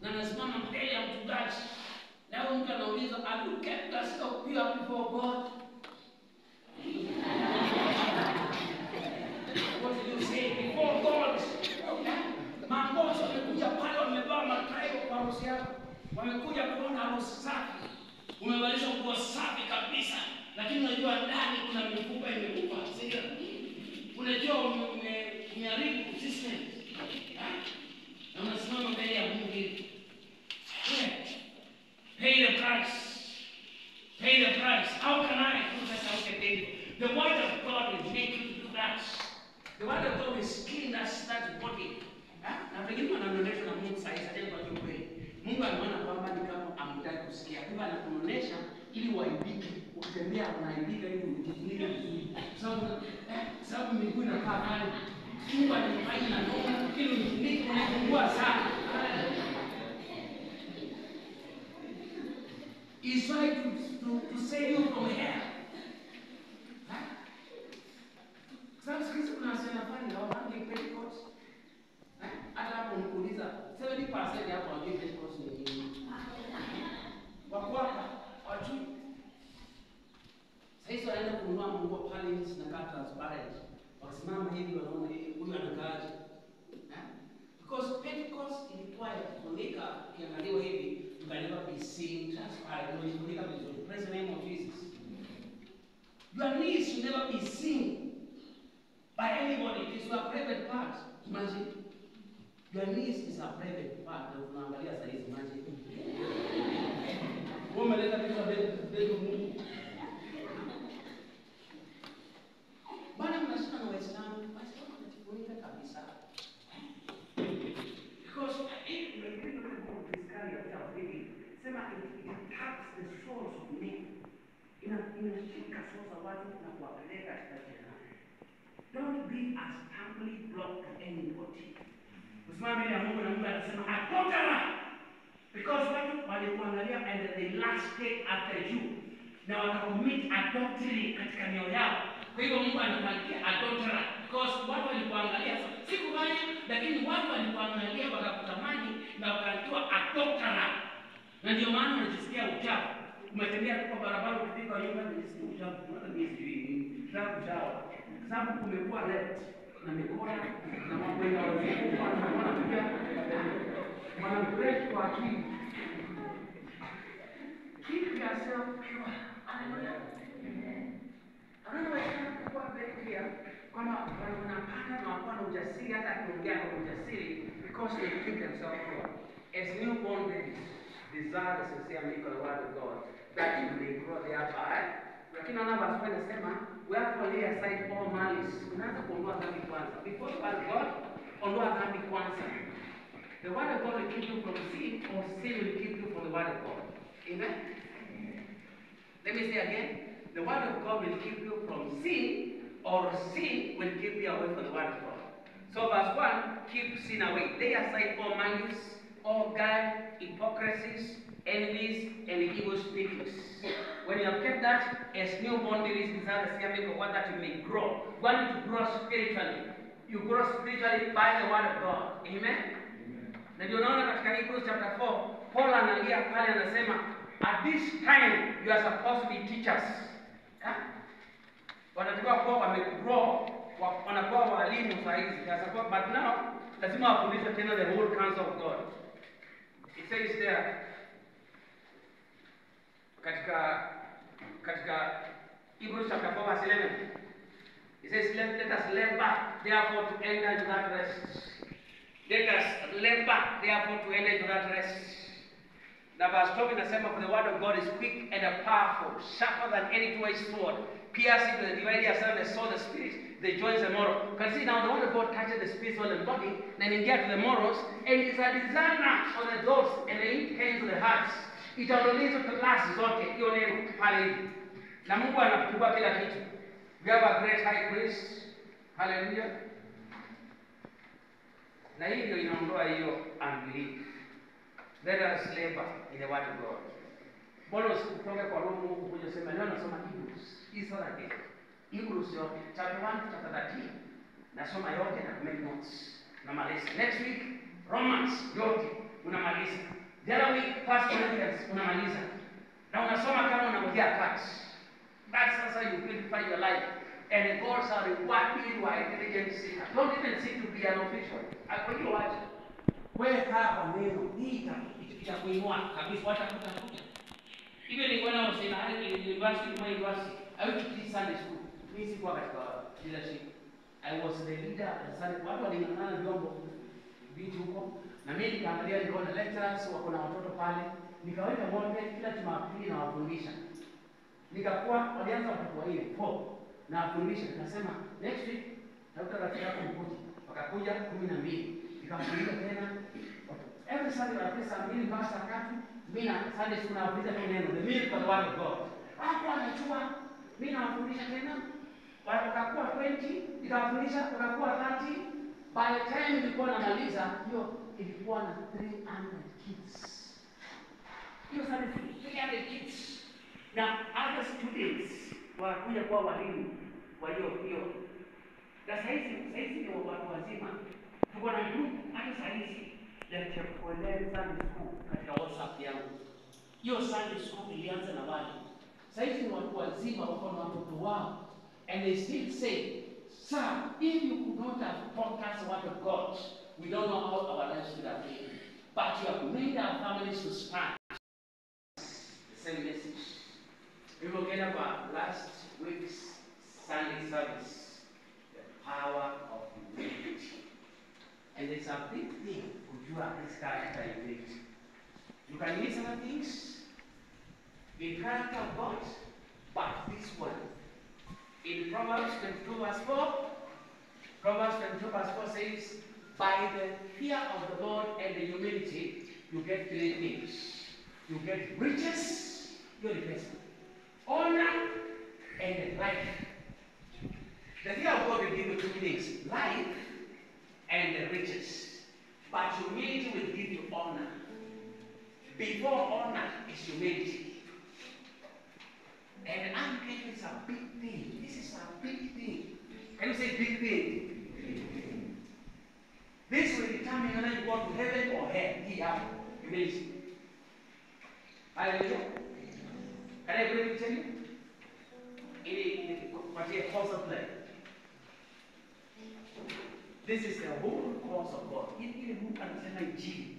[SPEAKER 2] na nasimama mbele ya mchungaji. Na huyo mtu anauliza, "Have you kept yourself pure before God?" What did you say before God? Mambozo wamekuja pale wamevaa matai kwa harusi yako. Wamekuja kuona harusi safi. Umevalishwa nguo safi kabisa, lakini unajua ndani kuna mifupa imekufa. Sio? Unajua umeharibu system. Na unasimama mbele ya Mungu hivi. Pay the price. Pay the price. How can I do such a wicked thing? The word of God will make you do that. The word of God will skin that body. Na pengine wanaonyeshwa na Mungu sasa hivi kwa kweli. Mungu anaona kwamba ni kama amtaki kusikia. Kwa hivyo anakuonyesha ili waibike. Ukitembea unaibika ili ujifunike vizuri. Sababu miguu inakaa pale. Mungu anifanya na noma ili ujifunike unapungua sana. He's trying to save you from hell. Sababu sisi tunasema fani na wapangi Pentecost. Hata hapo nikuuliza 70% hapo wajui Pentecost ni nini. Wako hapa wajui. Sasa wanaenda kununua mungu pale hizi na kata transparent. Wakisimama hivi wanaona huyu anakaaje. Because Pentecost ilikuwa kufunika kiangaliwa hivi, you can never be seen transparent. No, kufunika vizuri. Praise the name of Jesus. Your knees should never be seen by anybody. It is your private part. Imagine. Your knees is a private part. Na unaangalia saa hizi, imagine. Wewe umeleta vitu vya Mungu. Bwana mnashika na Waislamu, Waislamu wanajifunika
[SPEAKER 3] mistari ya vitabu hivi, sema it attacks the souls of men. Inashika souls za watu na kuwapeleka katika jehanamu. Don't be a stumbling block to anybody. Usimame mbele ya Mungu na Mungu anasema adulterer, because watu walikuangalia and they lusted after you, na wakacommit adultery katika mioyo yao. Kwa hivyo Mungu anakuangalia adulterer because watu walikuangalia sikufanya, lakini watu walikuangalia wakakutamani na wakaitwa adulterer. Na ndio maana unajisikia uchafu. Umetembea kwa barabara ukifika nyumba unajisikia uchafu. Hata mimi sijui nini. Uchafu. Sababu kumekuwa left na mikono na mambo ya wazungu wanakuja wana break kwa akili. Keep yourself pure. Hallelujah. Anaweza kuwa very clear kwamba wanapanda na wako na ujasiri hata akiongea kwa ujasiri because they keep themselves pure. As newborn babies desire the sincere milk of the word of God that you may grow thereby. Lakini naona verse 1 inasema wherefore lay aside all malice. Unaanza kuondoa dhambi kwanza. Before the word of God, ondoa dhambi kwanza. The word of God will keep you from sin, or sin will keep you from the word of God. Amen? Let me say again. The word of God will keep you from sin, or sin will keep you away from the word of God. So verse 1, keep sin away. Lay aside all malice, all guile, hypocrisies, envies, and evil speakings. When you have kept that, as newborn babies desire the same milk of that you may grow. Want to grow spiritually. You grow spiritually by the word of God. Amen? Na ndio naona katika Hebrews chapter 4, Paul analia pale anasema, at this time you are supposed to be teachers. Wanatakiwa kuwa wamegrow, wanakuwa walimu sahizi. But now, lazima wafundishwe tena the whole counsel of God. It says there, katika Hebrews chapter 4 verse 11, it says, let us labor therefore to enter into that rest. Let us labor therefore to enter into that rest. Now verse 12 inasema, for the word of God is quick and powerful, sharper than any two-edged sword, piercing to the dividing asunder the soul, the spirit, the joints and marrow. You can see now the word of God touches the spirit, soul, and body, and then get to the morals, and is a discerner of the thoughts and the intents of the hearts. Itaulizwa klasi zote hiyo neno pale hivi. Na Mungu anachukua kila kitu. We have a great high priest. Hallelujah. Na hivyo inaondoa hiyo unbelief. Let us labor in the word of God. Mbona usikutoke kwa roho Mungu kuja sema leo nasoma Hebrews. Hii sura ya Hebrews yote chapter 1 chapter 13. Nasoma yote na make notes. Namaliza. Next week Romans yote unamaliza. The other week First Corinthians unamaliza. Na unasoma kama unangojea cuts. That's how you purify your life. And God shall reward you by intelligent seeker. Don't even seek to be an official. Akwambia wacha. Wewe kaa neno hii itakuinua kabisa, watakutafuta. Even ni when I was in university, my university, I went to teach Sunday school. Mimi sikuwa katika leadership. I was the leader at Sunday. Watu waling'ang'ana vyombo vitu huko. Na mimi nikaangalia nikaona lecturers wako na watoto pale. Nikaweka wote kila Jumapili na wafundisha. Nikakuwa walianza watoto wa 4 na wafundisha. Nikasema next week tafuta rafiki yako mkuji. Wakakuja 12. Nikamfundisha tena. Every Sunday wanapesa 2 mpaka saa 3. Mimi na Sunday school nawafundisha kwa neno, the milk of the word of God. Hapo anachua mimi nawafundisha tena. Wakakuwa 20, nikawafundisha wakakuwa 30. By the time nilikuwa namaliza hiyo ilikuwa na 300 kids. Hiyo Sunday school 300 kids. Na other students wanakuja kwa walimu wa hiyo. Na saizi ni watu wazima. Tuko na group hata saizi ya kuendelea Sunday school katika WhatsApp yangu. Hiyo Sunday school ilianza na wale. Saizi ni watu wazima wako na watoto wao. And they still say, sir, if you could not have taught us the word of God, we don't know how our lives would have been. But you have made our families to stand. The same message. We will get about last week's Sunday service. The power of humility. And it's a big thing to do this character humility. You can miss other things in character of God, but this one. In Proverbs 22 verse 4, Proverbs 22 verse 4 says, by the fear of the Lord and the humility, you get three things. You get riches, you're the person. Honor and life. The fear of God will give you two things, life and the riches. But humility will give you honor. Before honor is humility. And I'm thinking it's a big thing. This is a big thing. Can you say big thing? This will determine whether you go to heaven or hell. Here, humility. Hallelujah. Can I bring it to you? What a course of play. This is the whole course of God. Ile Mungu anasema injili.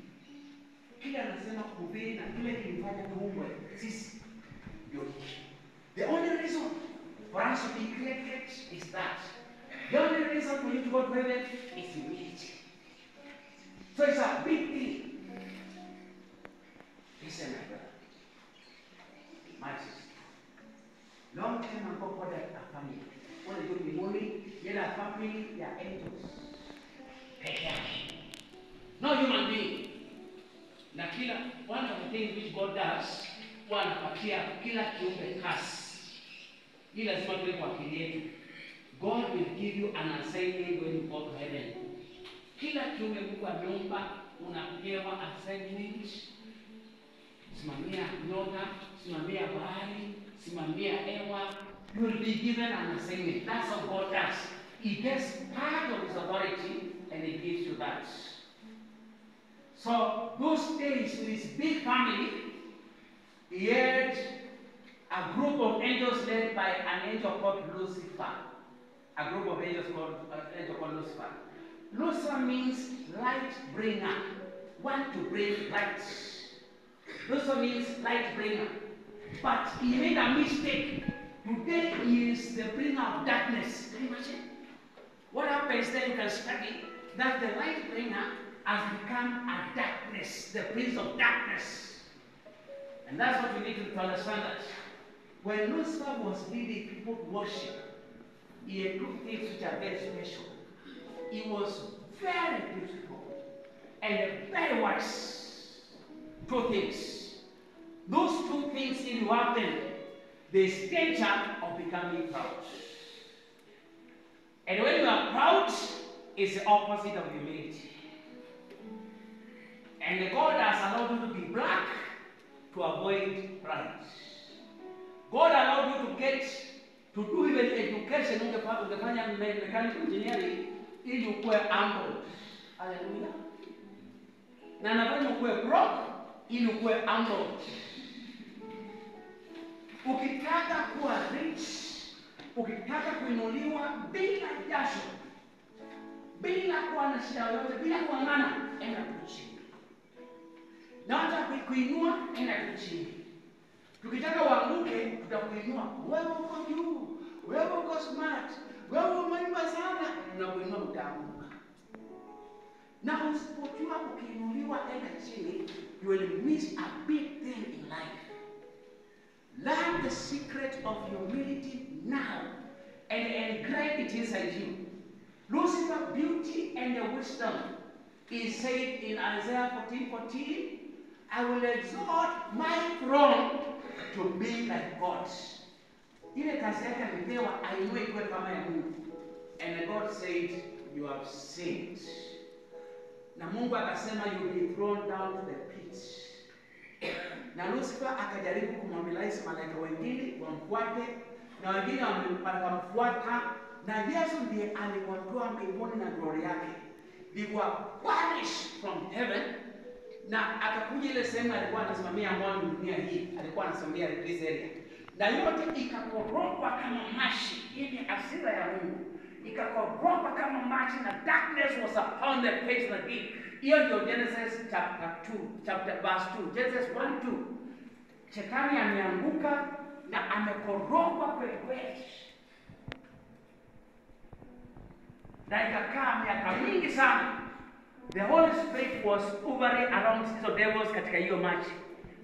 [SPEAKER 3] Kile anasema kuhubiri na kile kilifanya tuumbwe sisi. The only reason for us to be created is that. The only reason for you to go to heaven is humility. So it's a big thing. Listen, my brother. My sister. Long time ago, God had a family. When you go to the morning, you had a family, they are angels. No human being. Na one of the things which God does, anapatia kila kiumbe kasi. Hii lazima tuwe kwa akili yetu. God will give you an assignment when you go to heaven. Kila kiumbe Mungu ameumba, unapewa assignment. Simamia nyota, simamia bahari, simamia hewa. You will be given an assignment. That's how God does. He gets part of his authority and he gives you that. So those days with his big family, he had a group of angels led by an angel called Lucifer. A group of angels called Lucifer. Lucifer means light bringer, one to bring light. Lucifer means light bringer. But he made a mistake. Today he is the bringer of darkness. Can you imagine? What happens then, you can study that the light bringer has become a darkness, the prince of darkness. And that's what we need to understand, that when Lucifer was leading people to worship, he had two things which are very special. He was very beautiful and very wise. Two things. Those two things, if you have them, there's danger of becoming proud. And when you are proud, it's the opposite of humility. And God has allowed you to be black to avoid pride. God allowed you to do even education, ungefanya mechanical engineering, ili ukue humble. Hallelujah. Na anafanya ukue broke, ili ukue humble. Ukitaka kuwa rich, ukitaka kuinuliwa bila jasho, bila kuwa na shida yoyote, bila kuangana, enda tu chini. Na hata kuinua, enda tu chini. Tukitaka uanguke, tutakuinua. Wewe uko juu, wewe uko smart, wewe umeimba sana, na kuinua utaanguka. Na usipojua ukiinuliwa enda chini, you will miss a big thing in life. Learn the secret of humility now and engrave it inside you. Lucifer's beauty and the wisdom is said in Isaiah 14:14, I will exalt my throne to be like God. Ile kazi yake alipewa ainue iwe kama ya Mungu. And God said, you have sinned. Na Mungu akasema, you will be thrown down to the pit. Na Lucifer akajaribu kumwambilize malaika wengine wamfuate, na wengine wakamfuata, na Yesu ndiye aliwatoa mbinguni na glory yake. They were banished from heaven. Na akakuja ile sehemu alikuwa anasimamia ambayo dunia hii, alikuwa anasimamia this area. Na yote ikakorogwa kama mashi, ile hasira ya Mungu. Ikakorogwa kama mashi, na darkness was upon the face of the deep. Hiyo ndio Genesis verse 2. Genesis 1:2. Shetani ameanguka na amekorogwa kweli. Na ikakaa miaka mingi sana. The Holy Spirit was hovering around these devils katika hiyo maji.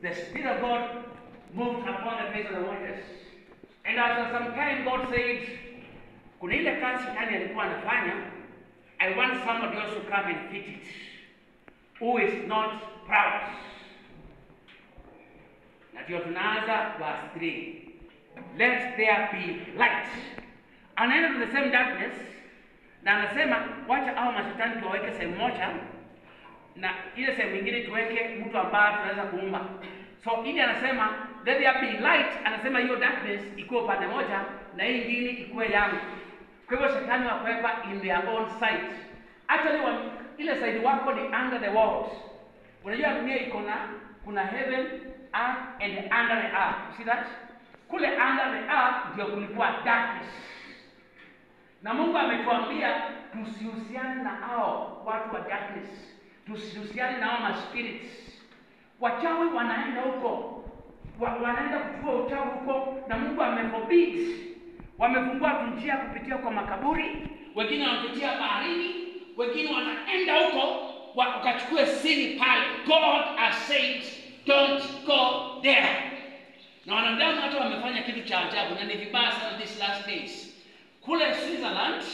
[SPEAKER 3] The Spirit of God moved upon the face of the waters. And after some time God said, kuna ile kazi Shetani alikuwa anafanya, I want somebody else to come and fit it. who is not proud. Na ndio tunaanza verse 3. Let there be light. Anaenda to the same darkness, na anasema wacha hao mashetani tuwaweke sehemu moja, na ile sehemu nyingine tuweke mtu ambaye tunaweza kuumba. So ili anasema let there be light, anasema hiyo darkness ikuwe upande moja na hii nyingine ikuwe yangu. Kwa hivyo shetani wakaweka in their own side. Actually ile side wako ni under the world. Unajua dunia iko na kuna heaven, earth and under the earth. You see that? Kule under the earth ndio kulikuwa darkness. Na Mungu ametuambia tusihusiane na hao watu wa darkness. Tusihusiane na hao ma spirits. Wachawi wanaenda huko. Wanaenda kuchukua uchawi huko, na Mungu ameforbid. Wamefungua njia kupitia kwa makaburi, wengine wanapitia baharini, wengine wanaenda huko wakachukue siri pale. God has said don't go there. Na wanadamu hata wamefanya kitu cha ajabu, na ni vibaya sana these last days. Kule Switzerland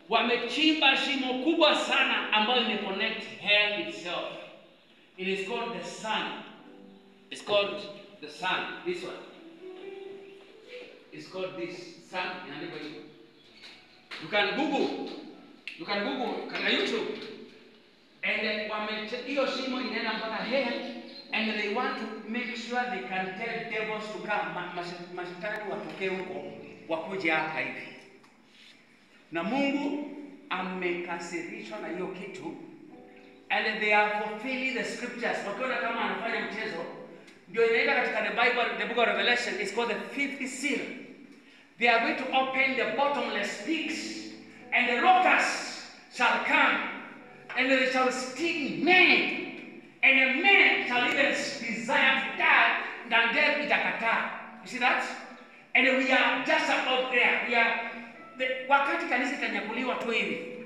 [SPEAKER 3] wamechimba shimo kubwa sana ambayo imeconnect hell itself. It is called the sun. It's called the sun. This one. It's called this sun. You can Google. You can YouTube. And hiyo shimo inaenda mpaka hell, and they want to make sure they can tell devils to come. Mashetani watokee huko wakuje hapa hivi. Na Mungu amekasirishwa na hiyo kitu, and they are fulfilling the scriptures. Wakiona kama anafanya mchezo, ndio inaenda katika the Bible, the book of Revelation is called the fifth seal. They are going to open the bottomless pits, and the locusts shall come, and they shall sting men, and a man shall even desire to die, and death itakataa. You see that? And we are just about there. We are wakati kanisa itanyakuliwa tu hivi,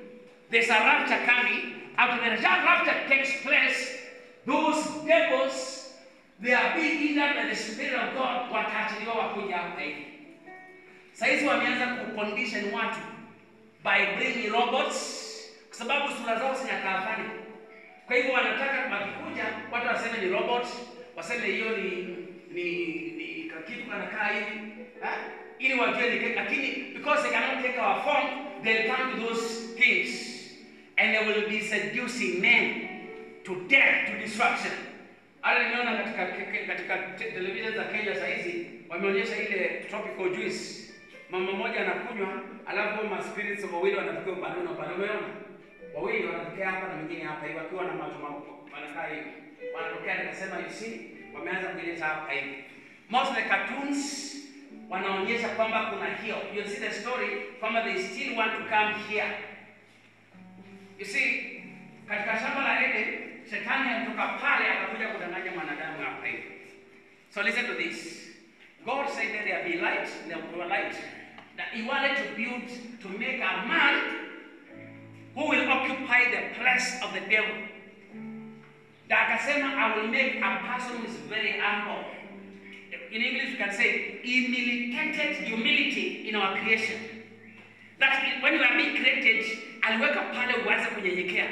[SPEAKER 3] there's a rapture coming. After the rapture takes place, those devils, they are being hindered by the Spirit of God, wataachiliwa wakuja hapa hivi. Saizi wameanza kucondition watu by bringing robots, kwa sababu sura zao zinakaafani. Kwa hivyo wanataka wakikuja watu waseme ni robot, waseme hiyo ni kitu kanakaa hivi, ili wajue ni, lakini because they cannot take our form, they'll come to those things, and they will be seducing men to death, to destruction. Hata nimeona katika television za Kenya saizi wameonyesha ile tropical juice. Mama mmoja anakunywa, alafu ma spirits wawili wanatokea upande na upande. Umeona? Wawili wanatokea hapa na mwingine hapa hivi wakiwa na macho makubwa. Wanakaa hivi. Wanatokea, nikasema you see, wameanza kuleta hapa hivi. Most of the cartoons wanaonyesha kwamba kuna hiyo. You see the story kwamba they still want to come here. You see, katika shamba la Eden, Shetani alitoka pale akakuja kudanganya mwanadamu hapa hivi. So listen to this. God said that there be light, there will be light. That he wanted to build, to make a man who will occupy the place of the devil. That akasema, I will make a person who is very humble. In English you can say, he militated humility in our creation. That when you are being created, aliweka pale uanze kunyenyekea.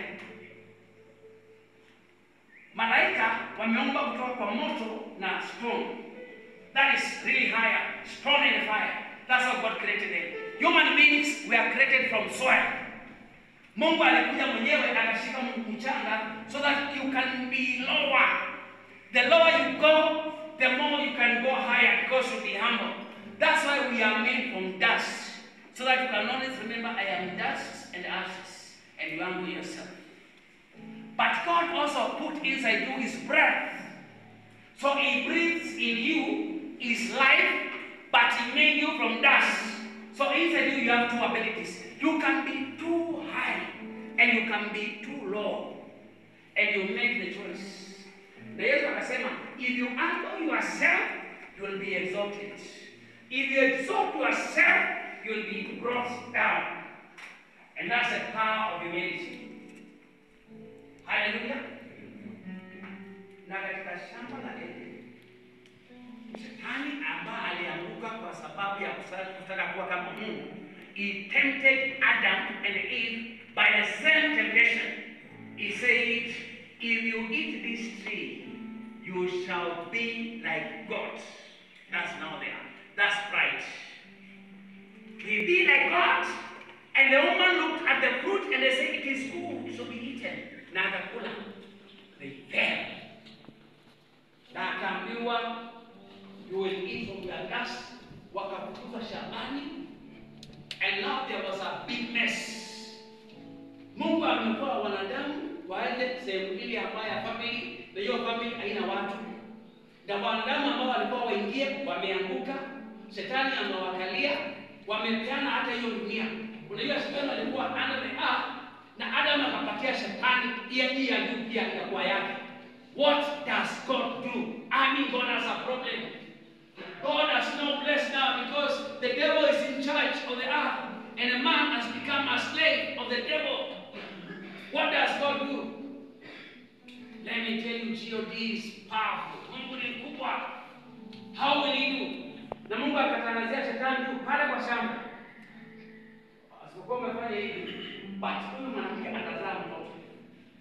[SPEAKER 3] Malaika wameomba kutoka kwa moto na stone. That is really higher, stone and fire. That's how God created them. Human beings were created from soil. Mungu alikuja mwenyewe akashika mchanga so that you can be lower. The lower you go, the more you can go higher because you'll be humble. That's why we are made from dust. So that you can always remember, I am dust and ashes. And you humble yourself. But God also put inside you his breath. So he breathes in you his life, but he made you from dust. So inside you have two abilities. You can be too high and you can be too low. And you make the choice. The Yesu akasema, if you humble yourself, you will be exalted. If you exalt yourself, you will be brought down. And that's the power of humility. Hallelujah. Na katika shamba la Eden, Shetani ambaye alianguka kwa sababu ya kutaka kuwa kama Mungu, he tempted Adam and Eve by the same temptation. He said, if you eat this tree, you shall be like God. That's now there. That's pride. We be like God. And the woman looked at the fruit and they said, it is good, so be eaten. Na akakula. They fell. Na akaambiwa, you will eat from your dust. Wakafukuza shambani. And now there was a big mess. Mungu amekuwa wanadamu waende sehemu ile ambayo ya family, na hiyo family haina watu. Na wanadamu ambao walikuwa waingie wameanguka, shetani amewakalia, wamepeana hata hiyo dunia. Unajua shetani alikuwa under the earth na Adam akapatia shetani hii ya juu pia itakuwa yake. What does God do? I mean, God has a problem. God has no place now because the devil is in charge of the earth and a man has become a slave of the devil. What does God do? Let me tell you, God is powerful. Mungu ni mkubwa. How will he do? Na Mungu akatangazia shetani tu pale kwa shamba. Asipokuwa umefanya hivi, but huyu mwanamke atazaa mtoto.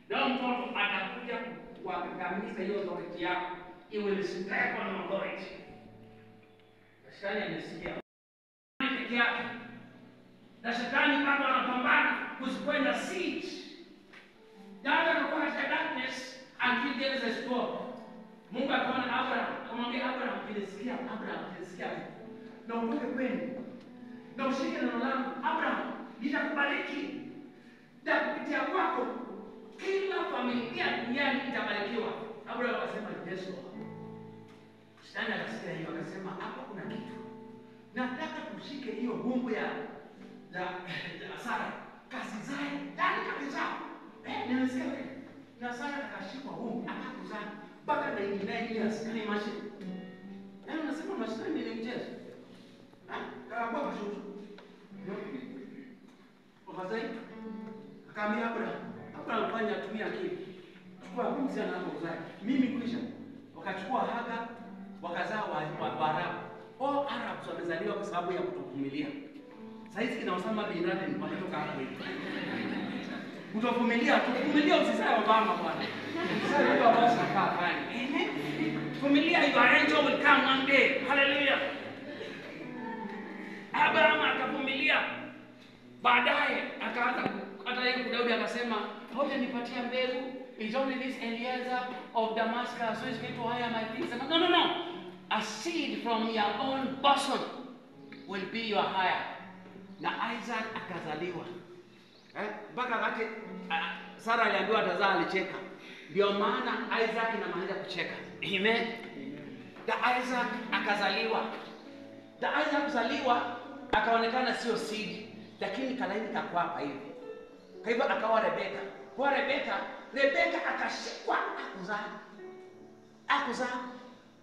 [SPEAKER 3] Na mtoto atakuja kuangamiza hiyo authority yako. He will step on authority. Shetani amesikia. Peke yake. Na shetani bado anapambana kuzikwenda seed. Dada alikuwa katika darkness until Genesis 12. Mungu akaona Abraham, akamwambia Abraham, "Nilisikia Abraham, nilisikia. Na utoke kwenu. Na ushike neno langu, Abraham, nitakubariki. Na kupitia kwako kila familia duniani itabarikiwa." Abraham akasema, "Yes Lord." Shetani akasikia hiyo akasema, "Hapa kuna kitu. Nataka tushike hiyo gumbu ya Sara. Kazi zae, ndani kabisa." Nimesikia wewe. Na Sara akashikwa gumbu, akakuzaa mpaka 99 years. Can you imagine? Unasema mashindano ni mchezo. Kwa mashuhuda. Wakazai. Akaambia Abraham fanya tumia akili. Chukua gumbu sana hapo uzai. Mimi kuisha. Wakachukua Haga, wakazaa Waarabu. All Arabs wamezaliwa kwa sababu ya kutovumilia. Sasa hizi kina Osama bin Laden wametoka hapo hivi. Kutovumilia, usisae Obama bwana. Sasa hiyo basi nakaa fani. Vumilia, your angel will come one day. Hallelujah. Abraham akavumilia. Baadaye akaanza hata yeye Daudi akasema, "Hoja nipatia mbegu. It's only this Eliezer of Damascus who is going to hire my things." No. A seed from your own bosom will be your hire. Na Isaac akazaliwa. Mpaka wakati Sara aliambiwa atazaa alicheka. Ndio maana Isaac inamaanisha kucheka. Amen. Da Isaac akazaliwa. Da Isaac kuzaliwa akaonekana sio seed, lakini kalaini kakwa hapa hivi. Kwa hivyo akawa Rebeka. Kwa Rebeka akashikwa akuzaa.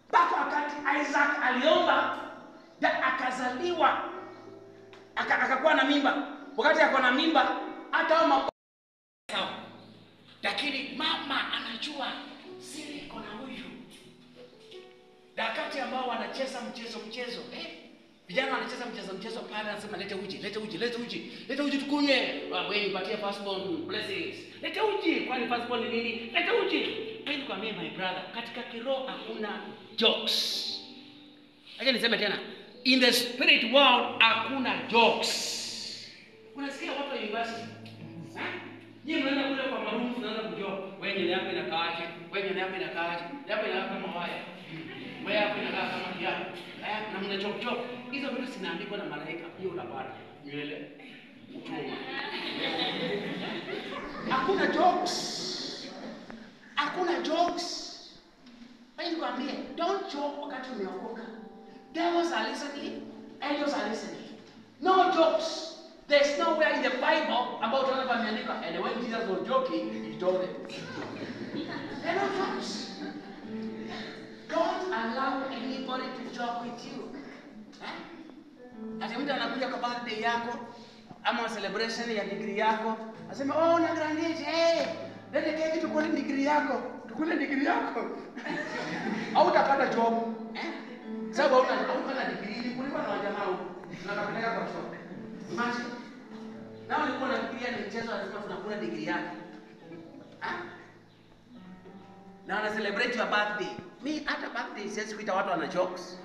[SPEAKER 3] Mpaka wakati Isaac aliomba da akazaliwa. Akakuwa na mimba. Wakati akakuwa na mimba hata sawa. Lakini mama anajua siri iko na huyu. Wakati ambao wanacheza mchezo. Vijana wanacheza mchezo pale anasema lete uji tukunywe. Wewe nipatie firstborn blessings. Lete uji, kwani firstborn ni nini? Lete uji. Wewe nikwambie my brother, katika kiroho hakuna jokes. Acha niseme tena. In the spirit world hakuna jokes. Unasikia watu wa university? Nyinyi mnaenda kule kwa marumu tunaanza kujua. Wewe nyele yako inakaaje? Wewe nyele yako inakaaje? Yako inakaa kama waya. Wewe yako inakaa kama kiatu. Na mnachokchok. Hizo vitu zinaandikwa na malaika. Hiyo unapata. Nywele. Uchuma. Hakuna jokes. Wewe nikwambie, don't joke wakati umeokoka. Devils are listening, angels are listening. No jokes. There's nowhere in the Bible about what ameandika. And when Jesus was joking, he told them. There are no jokes. Don't allow anybody to joke with you. Ati mtu anakuja kwa birthday yako ama celebration ya degree yako, asema, "Oh, na graduate, lete keki tukule degree yako." Au utapata job. Sababu hauna degree, kulikuwa na wajamaa huko. Tunakapeleka kwa shop. Imagine. Na walikuwa wanafikiria ni mchezo, lazima tunakula degree yake. na wana celebrate your birthday. Mi hata birthday siwezi kuita watu wana jokes.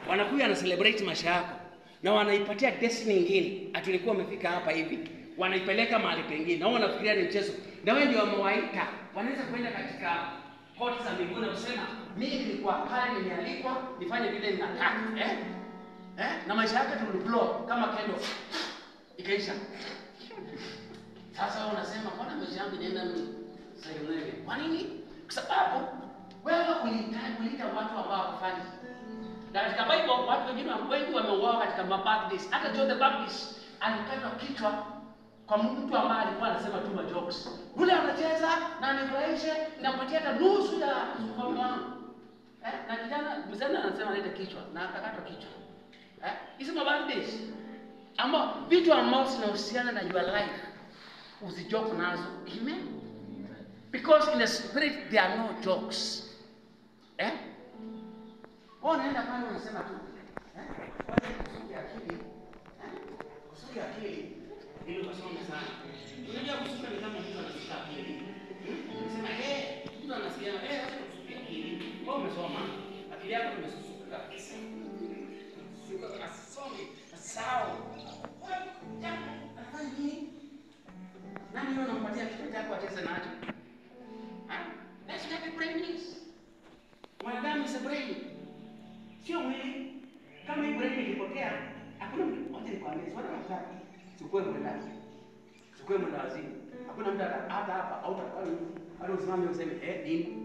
[SPEAKER 3] Wanakuja na celebrate maisha yako na wanaipatia destiny nyingine. Atulikuwa umefika hapa hivi. Wanaipeleka mahali pengine na wanafikiria ni mchezo. Na wewe ndio wamewaita. Wanaweza kwenda katika koti za mbinguni na kusema mimi nilikuwa pale nimealikwa nifanye vile ninataka. Na maisha yake tuliblow kama kendo. Ikaisha. Sasa wewe unasema mbona maisha yangu inaenda sayonege? Kwa nini? Kwa sababu wewe uliita watu ambao hawafanyi. Na katika Bible watu wengine wengi wameuawa katika birthdays. Hata John the Baptist alikatwa kichwa kwa mtu ambaye alikuwa anasema tu jokes. Ule anacheza na anifurahishe, inampatia hata nusu ya ufahamu wangu. Na kijana mzana anasema analeta kichwa na akakatwa kichwa. Hizo birthdays ama vitu ambavyo zinahusiana na your life usijoke nazo. Amen. Because in the spirit there are no jokes. Unaenda pale unasema tu. Kusuki akili. Ili kusoma sana. Unajua kusuka ni kama mtu anasikia akili. Unasema mtu anasikia kusuki akili. Wewe umesoma. Akili yako imesusuka kabisa. Sio asome. Sawa. Anafanya nini? Nani yule anampatia kitu chako acheze nacho? That's what a brain is. Mwanadamu is a brain. Sio mwili. Kama hii brain ikipotea, hakuna mtu wote nikwambia, swala la ngapi? Sikuwe mwenda. Sikuwe mwenda wazimu. Hakuna mtu hata hapa au hata usimame useme nini?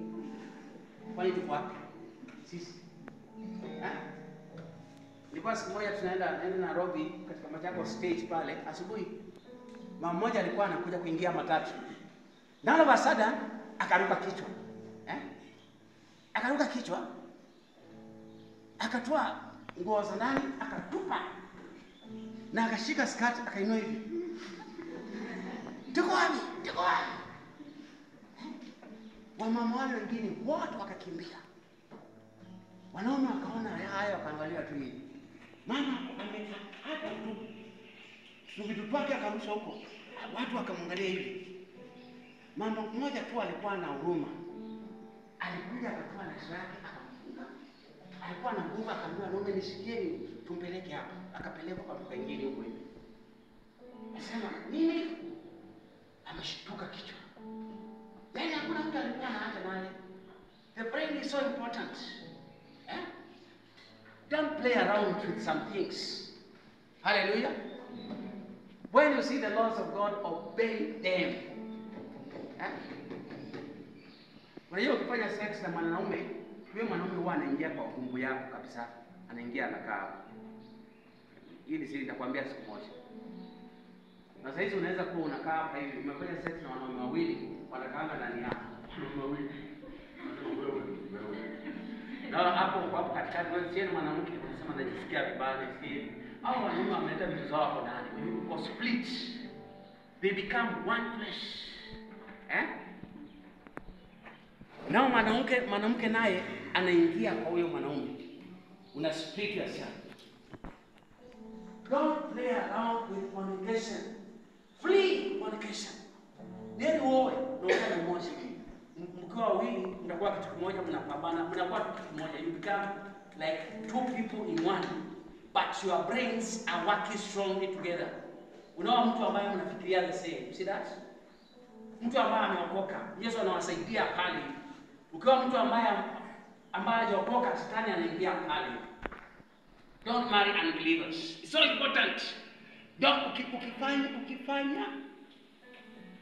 [SPEAKER 3] Kwani tuko wapi? Sisi. Nilikuwa siku moja tunaenda Nairobi katika Machakos stage pale asubuhi. Mama mmoja alikuwa anakuja kuingia matatu. Na all of a sudden akaruka kichwa. Akaruka kichwa. Akatoa nguo za ndani akatupa. Na akashika skirt akainua hivi. Tuko wapi? Tuko wapi? Wamama wale wengine wote wakakimbia. Wanaume wakaona haya wakaangalia tu hivi. Mama hata tu vitu pake akarusha huko. Watu wakamwangalia hivi. Mama mmoja tu alikuwa na huruma. Alikuja akatoa leso yake akamfunga. Alikuwa na nguvu akamwambia mume nishikieni tumpeleke hapa. Akapelekwa kwa mtu mwingine huko hivi. Akasema nini? Ameshtuka kichwa. Yaani hakuna mtu alikuwa na hata naye. The brain is so important. Don't play around with some things. Hallelujah. When you see the laws of God, obey them. Unajua ukifanya sex na mwanaume, huyo mwanaume huwa anaingia kwa kumbu yako kabisa. Anaingia anakaa hapo. Hili siri nitakwambia siku moja. Na sasa hizi unaweza kuwa unakaa hapa hivi, umefanya sex na wanaume wawili, wanakaanga ndani yako. Wanaume wawili. Na hapo katikati wewe sieni mwanamke unasema najisikia vibaya hivi. Hao wanaume wameleta vitu zao hapo ndani. Or split. They become one flesh. Na mwanamke naye anaingia kwa huyo mwanaume. Una split yourself. Don't play around with fornication. Flee fornication. Ndio uoe na mmoja. Mkiwa wawili mtakuwa kitu kimoja, mnapambana, mnakuwa kitu kimoja. You become like two people in one, but your brains are working strongly together. Unaona mtu ambaye mnafikiria the same. See that? Mtu ambaye ameokoka, Yesu anawasaidia pale. Ukiwa mtu ambaye hajaokoka, shetani anaingia pale. Don't marry unbelievers. It's so important. Ukifanya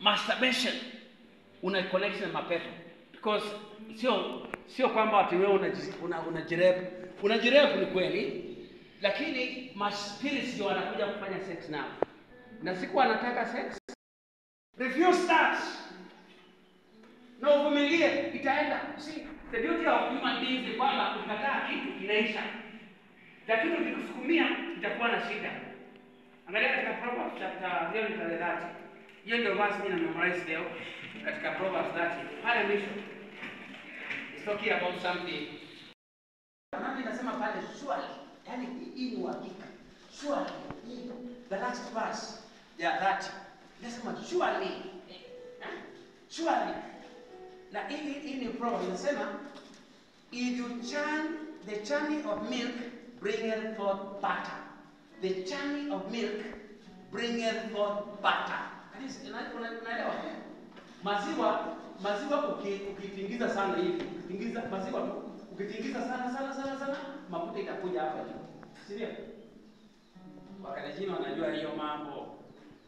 [SPEAKER 3] masturbation una connection na mapepo, because sio kwamba ati wewe unajirepu ni kweli, lakini spirits ndio wanakuja kufanya sex nao. Na siku anataka sex, refuse that. No, uvumilie, itaenda. See, the beauty of human beings ni kwamba ukikataa kitu kinaisha. Lakini ukikusukumia itakuwa na shida. Angalia katika Proverbs chapter 30. Hiyo ndio verse mimi na memorize leo katika Proverbs 30. Pale mwisho. It's talking about something. Nani nasema pale surely, yani hii ni hakika. Surely, the last verse ya 30. Nasema surely. Surely. Na hii ni problem. Inasema if you churn, the churning of milk bringeth forth butter. The churning of milk bringeth forth butter. Unaelewa? Maziwa ukitingiza sana hivi, ukitingiza maziwa tu, ukitingiza sana mafuta itakuja hapa juu. Si ndio? Wakalejini wanajua hiyo mambo.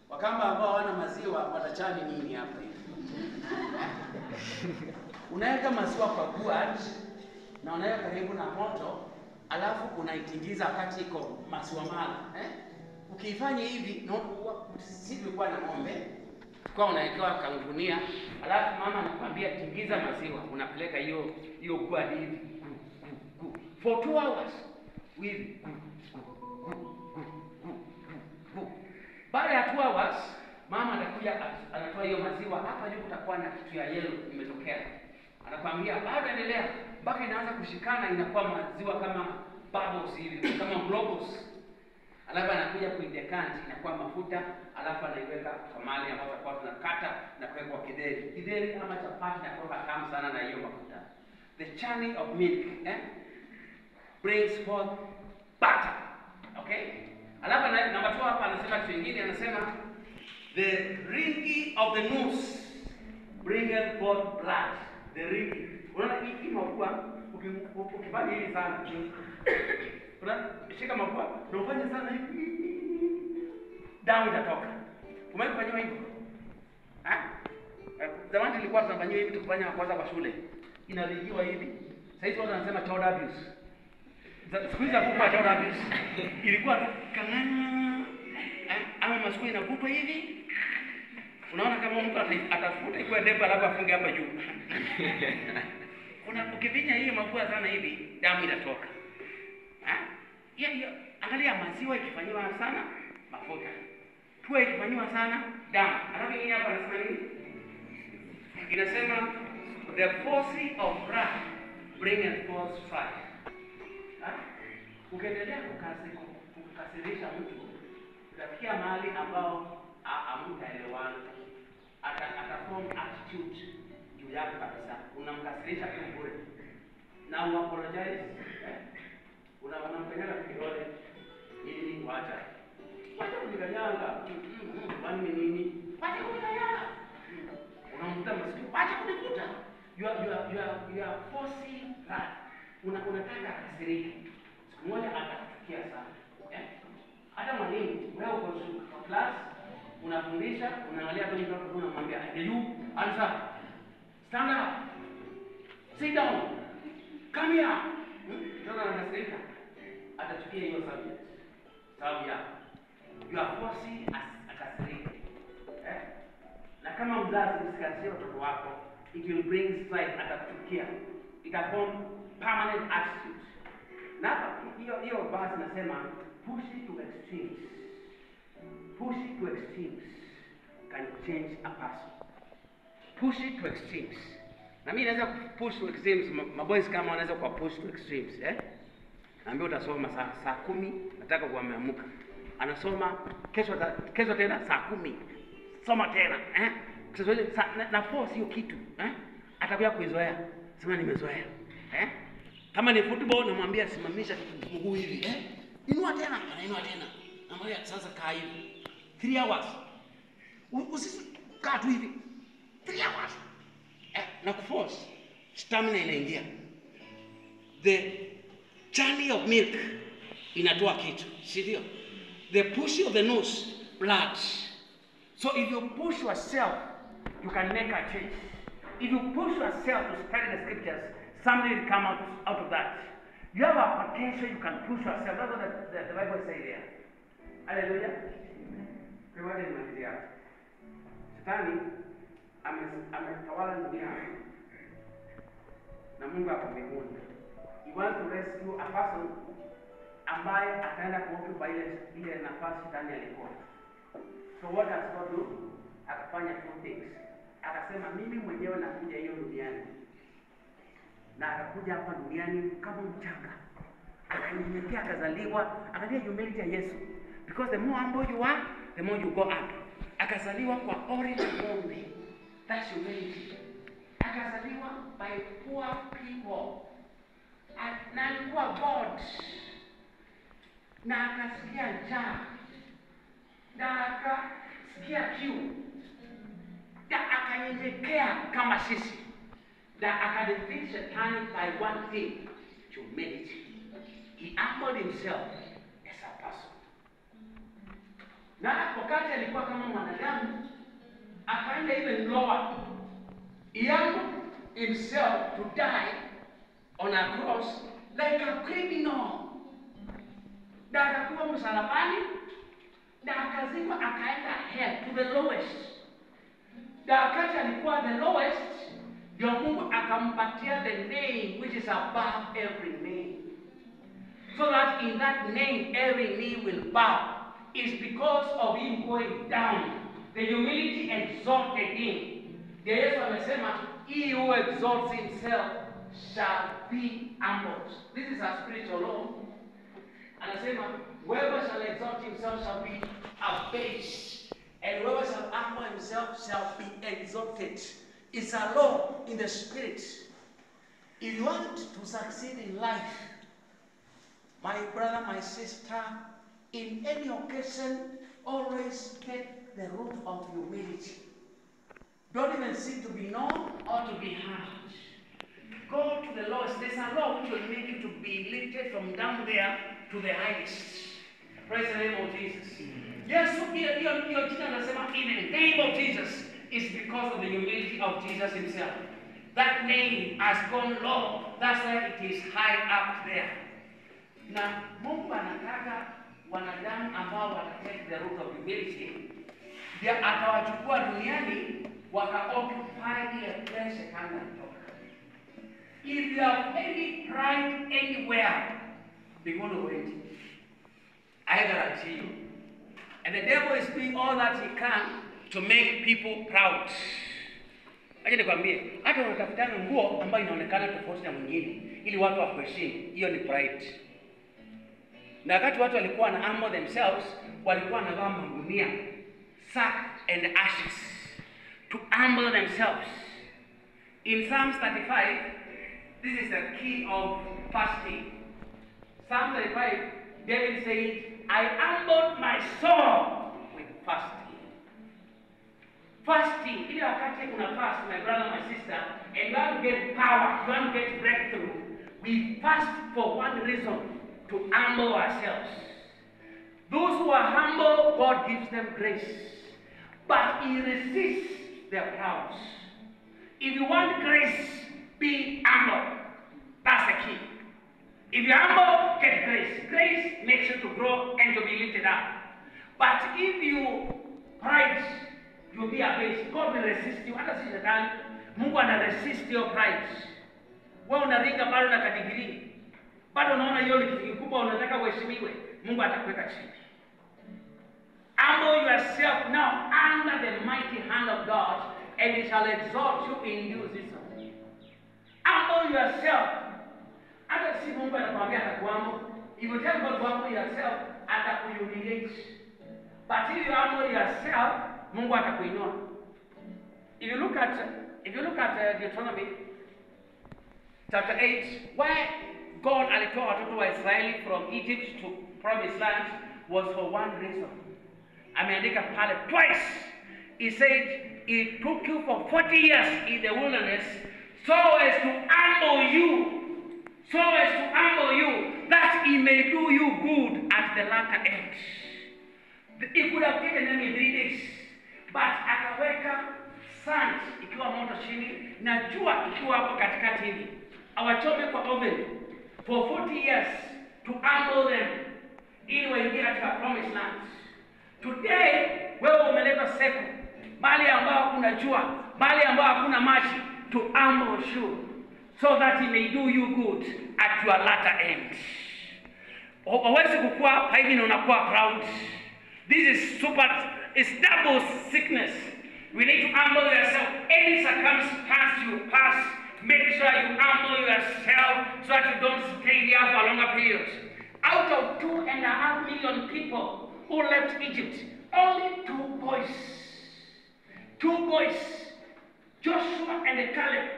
[SPEAKER 3] Wakamba ambao hawana maziwa watachani nini hapa hivi? Unaweka maziwa kwa guard na unaweka karibu na moto, alafu unaitingiza wakati iko maziwa mala, Ukifanya hivi, sisi tulikuwa na ng'ombe, kwa unawekewa kangunia, alafu mama anakuambia tingiza maziwa, unapeleka hiyo guard hivi for 2 hours hivi. Baada ya 2 hours, mama anakuja anatoa hiyo maziwa, hapa juu kutakuwa na kitu ya yellow imetokea. Anakuambia bado endelea mpaka inaanza kushikana, inakuwa maziwa kama bubbles hivi, kama globes. Alafu anakuja kuidecant, inakuwa mafuta, alafu anaiweka kwa mahali ambapo tutakuwa tunakata na kuweka kwa kideri. Kideri kama chapati na kuweka tamu sana na hiyo mafuta. The churning of milk brings forth butter. Okay? Alafu namba 2 hapa anasema kitu kingine, anasema the ringing of the noose bringeth forth blood. The ringing. Unaona hii mafua ukifanya hivi sana. Shika mafua, na ufanye sana hivi, damu itatoka. Umefanywa hivyo? Zamani tulikuwa tunafanywa hivi tukifanya kwanza kwa shule. Inaligiwa hivi. Sasa hivi watu wanasema child abuse. Siku hizi hakupa child abuse. Ilikuwa kang'anya ama masuko inakupa hivi. Unaona kama mtu atafuta ikuwa ndefu alafu afunge hapa juu. Ukifinya hii mafua sana hivi, damu itatoka. Angalia maziwa ikifanywa sana mafuta. Pua ikifanywa sana damu. Alafu hii hapa nasema nini? Inasema the force of wrath bringeth forth fire. Ukiendelea kukasirisha mtu, utafikia mahali ambao hamtaelewana. Ataform attitude juu yako kabisa. Unamkasirisha tu bure. Na apologize. Unamkanyaga kidole ili wacha. Wacha kunikanyanga. Kwani nini? Wacha kunikanyanga. Unamvuta masikio. Wacha kunikuta. You are forcing that. Unataka akasirike. Siku moja atakuchukia sana. Hata mwalimu, wewe uko kwa class, unafundisha, unaangalia tu mtoto unamwambia, "You answer. Stand up. Sit down. Come here." Mtoto anakasirika. Atachukia hiyo subject. Sababu ya you are forcing akasirike. Na kama mzazi usikasirie watoto wako, it will bring strife, atakuchukia. Itaform permanent attitude. Na hiyo basi nasema push it to extremes. Push it to extremes can change a person. Push it to extremes. Na mimi naweza push to extremes, maboys kama wanaweza kwa push to extremes, Naambia utasoma saa 10, nataka kuameamuka. Anasoma kesho tena saa 10. Soma tena, Kiswahili na force hiyo kitu, Atakuja kuizoea. Sema nimezoea. Kama ni football namwambia simamisha mguu hivi, Inua tena, anainua tena. Namwambia sasa kaa hivi. 3 hours. Kaa tu hivi. 3 hours. Na kuforce stamina inaingia. The churning of milk inatoa kitu, si ndio? The pushing of the nose, blood. So if you push yourself, you can make a change. If you push yourself to study the scriptures, something will come out of that. You have a potential, you can push yourself. That's what the Bible says there. Hallelujah. Kwa nini mnafikiria? Shetani ametawala dunia na Mungu ako mbinguni. He wants to rescue a person ambaye ataenda kuoccupy ile nafasi Shetani alikuwa. So what does God do? Akafanya 2 things. Akasema mimi mwenyewe nakuja hiyo duniani. Na akakuja hapa duniani kama mchanga. Akanyenyekea, akazaliwa, angalia humility ya Yesu. Because the more humble you are, the more you go up. Akazaliwa kwa origin only. That's humility. akazaliwa by poor people. Na alikuwa God. Na akasikia njaa. Na akasikia kiu. Na akanyenyekea kama sisi. Na akadefeat Shetani by one thing, humility. He humbled himself as a person. Na wakati alikuwa kama mwanadamu, akaenda even lower. He humbled himself to die on a cross like a criminal. Na akakuwa msalabani, na akazikwa, akaenda hell to the lowest. Na wakati alikuwa the lowest, ndio Mungu akampatia the name which is above every name. So that in that name every knee will bow. It's because of him going down. The humility exalted him. Yesu amesema, he who exalts himself shall be humbled. This is a spiritual law. Anasema, whoever shall exalt himself shall be abased, and whoever shall humble himself shall be exalted. It's a law in the spirit. If you want to succeed in life, my brother, my sister, in any occasion, always get the root of humility. Don't even seek to be known or to be heard. Go to the lowest. There's a law which will make you to be lifted from down there to the highest. Praise the name of Jesus. Yes, your jina anasema in the name of Jesus is because of the humility of Jesus himself. That name has gone low. That's why it is high up there. Na Mungu anataka wanadamu ambao watatake the root of humility, ndio atawachukua duniani waka-occupy ile place kama kutoka. If you have any pride anywhere, they're going to wait. I guarantee you. And the devil is doing all that he can to make people proud. Acha nikwambie, hata unatafutana nguo ambayo inaonekana tofauti na mwingine ili watu wakuheshimu, hiyo ni pride. Na wakati watu walikuwa na humble themselves, walikuwa wanavaa magunia, sack and ashes to humble themselves. In Psalms 35, this is the key of fasting. Psalm 35, David said, I humbled my soul with fasting. Fasting, ile wakati una fast, my brother, my sister, and you want to get power, you want to get breakthrough, we fast for one reason, to humble ourselves. Those who are humble, God gives them grace. But he resists their proud. If you want grace, be humble. That's the key. If you're humble, get grace. Grace makes you to grow and to be lifted up. But if you pride, you'll be abased. God will resist you. Hata si shetani, Mungu ana resist your pride. Wewe unaringa bado na kadigiri. Bado unaona hiyo ni kitu kikubwa, unataka uheshimiwe, Mungu atakuweka chini. Humble yourself now under the mighty hand of God, and he shall exalt you in due season. Humble yourself. Hata si Mungu anakuambia atakuamua. If you tell God to humble yourself, atakuhumiliate. But if you humble yourself, Mungu atakuinua. If you look at Deuteronomy chapter 8, where God alitoa watoto wa Israeli from Egypt to promised land was for one reason. Ameandika pale twice. He said, it took you for 40 years in the wilderness so as to humble you, that he may do you good at the latter end. He could have taken them in 3 days, but akaweka sand ikiwa moto chini na jua ikiwa hapo katikati hivi, awachome kwa oven for 40 years to humble them ili waingie katika promised land. Today wewe umeleta siku mahali ambao kuna jua, mahali ambao hakuna maji, to humble you so that he may do you good at your latter end. Hawezi kukua hivi na unakuwa proud. This is it's double sickness. We need to humble yourself. Any circumstance you pass, make sure you humble yourself so that you don't stay there for a longer period. Out of 2.5 million people who left Egypt, only 2 boys Joshua and Caleb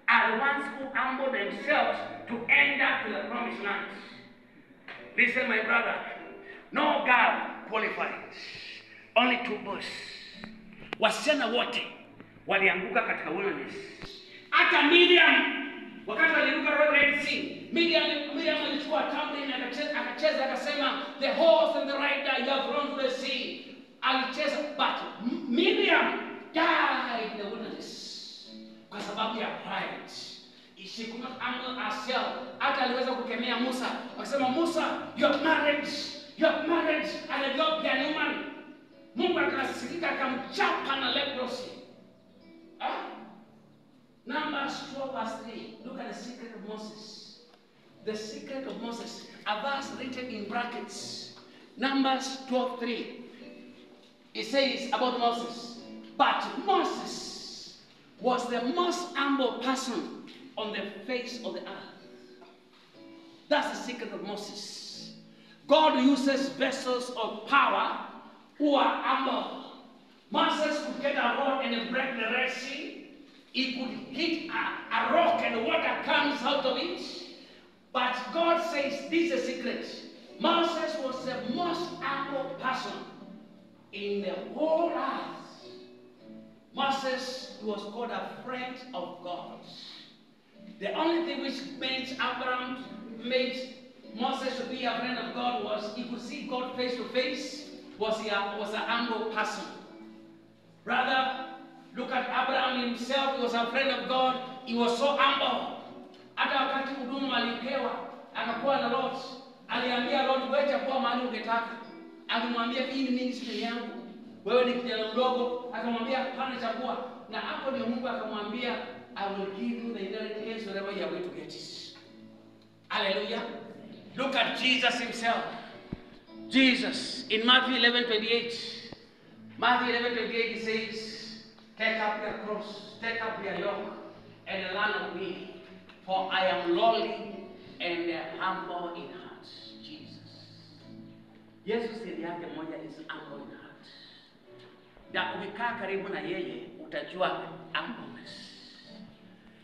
[SPEAKER 3] are the ones who humbled themselves to enter to the promised land. Listen, my brother, no girl qualifies. Only two boys. Wasichana wote walianguka katika wilderness. Hata Miriam, wakati waliruka Red Sea, Miriam alichukua tambourine akacheza akasema, the horse and the rider you have run to the sea. Alicheza, but Miriam died in the wilderness kwa sababu ya pride. She could not humble herself. Hata aliweza kukemea Musa akasema, Musa, you have married and a dog and woman. Mungu akasikika akamchapa na leprosy. Numbers 12 verse 3. Look at the secret of Moses. The secret of Moses. A verse written in brackets. Numbers 12:3. It says about Moses. But Moses was the most humble person on the face of the earth. That's the secret of Moses. God uses vessels of power who are humble. Moses could get a rod and break the Red Sea. He could hit a rock and water comes out of it. But God says this is a secret. Moses was the most humble person in the whole earth. Moses was called a friend of God. The only thing which made Moses to be a friend of God was he could see God face to face. Was a humble person. Brother, look at Abraham himself. He was a friend of God. He was so humble. Hata wakati huduma alipewa akakuwa na Lot, aliambia Lot, wewe chukua mahali ungetaka. Akamwambia hii ni ministry yangu, wewe ni kijana mdogo. Akamwambia hapana, chukua. Na hapo ndio Mungu akamwambia, I will give you the inheritance wherever you are going to get it. Hallelujah. Look at Jesus himself. Jesus in Matthew 11:28. Matthew 11:28 he says, take up your cross, take up your yoke, and learn of me, for I am lowly and humble in heart. Jesus. Yesu siri yake moja is humble in heart. Na ukikaa karibu na yeye utajua humbleness.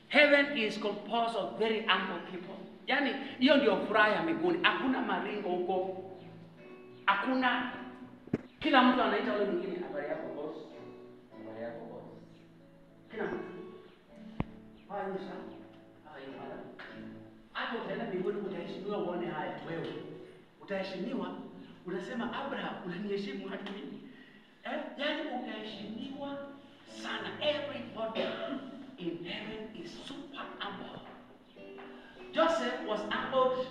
[SPEAKER 3] Heaven is composed of very humble people. Yani hiyo ndio furaha ya mbinguni. Hakuna maringo huko. Hakuna, kila mtu anaita yule mwingine, habari yako boss, habari yako boss. Kila mtu. Hayo sana. Hayo mara. Hapo tena mbinguni utaheshimiwa uone haya wewe. Utaheshimiwa, unasema Abraham, unaniheshimu hadi mimi. Yani utaheshimiwa sana. Everybody in heaven is super humble. Joseph was humbled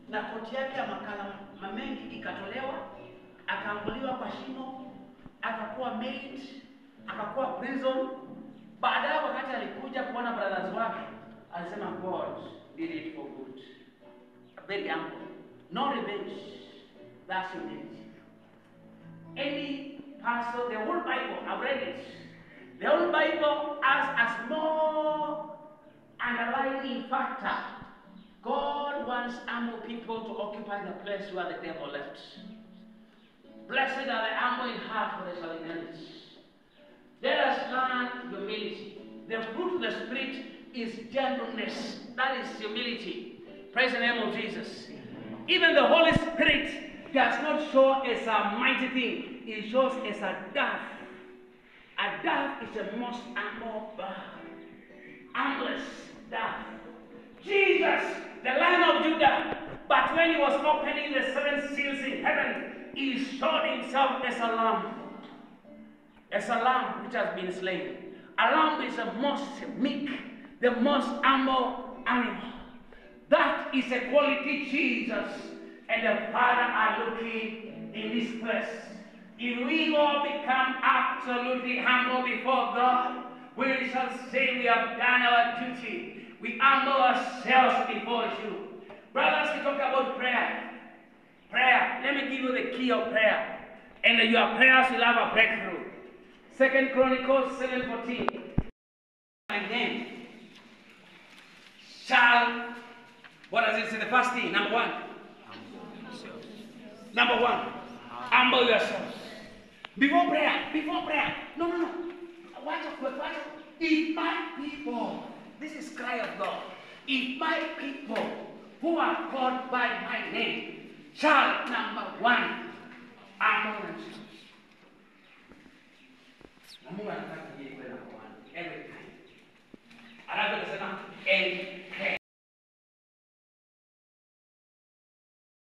[SPEAKER 3] na koti yake ya makala mengi ikatolewa, akaanguliwa kwa shimo, akakuwa maid, akakuwa prison. Baadaye wakati alikuja kuona brothers wake, alisema God did it for good. Very humble. No revenge. That's humility. Any pastor, the whole Bible, I've read it. The whole Bible has a small underlying factor. God wants humble people to occupy the place where the devil left. Blessed are the humble in heart, for they shall inherit. Let us learn humility. The fruit of the Spirit is gentleness. That is humility. Praise the name of Jesus. Even the Holy Spirit does not show as a mighty thing. It shows as a dove. A dove is the most humble bird. Humblest dove. Jesus, the Lion of Judah. But when he was opening the 7 seals in heaven, he showed himself as a lamb. As a lamb which has been slain. A lamb is the most meek, the most humble animal. That is a quality Jesus and the Father are looking in this place. If we all become absolutely humble before God, we shall say we have done our duty. We humble ourselves before you. Brothers, we talk about prayer. Prayer. Let me give you the key of prayer. And your prayers will have a breakthrough. 2 Chronicles 7:14. My name shall, what does it say? The first thing, number one. Number one, humble yourself. Before prayer. No. Watch. if my people, this is cry of God, if my people who are called by my name shall, number one, humble themselves. Na Mungu anataka yeye kwenda kwa every time. Alafu anasema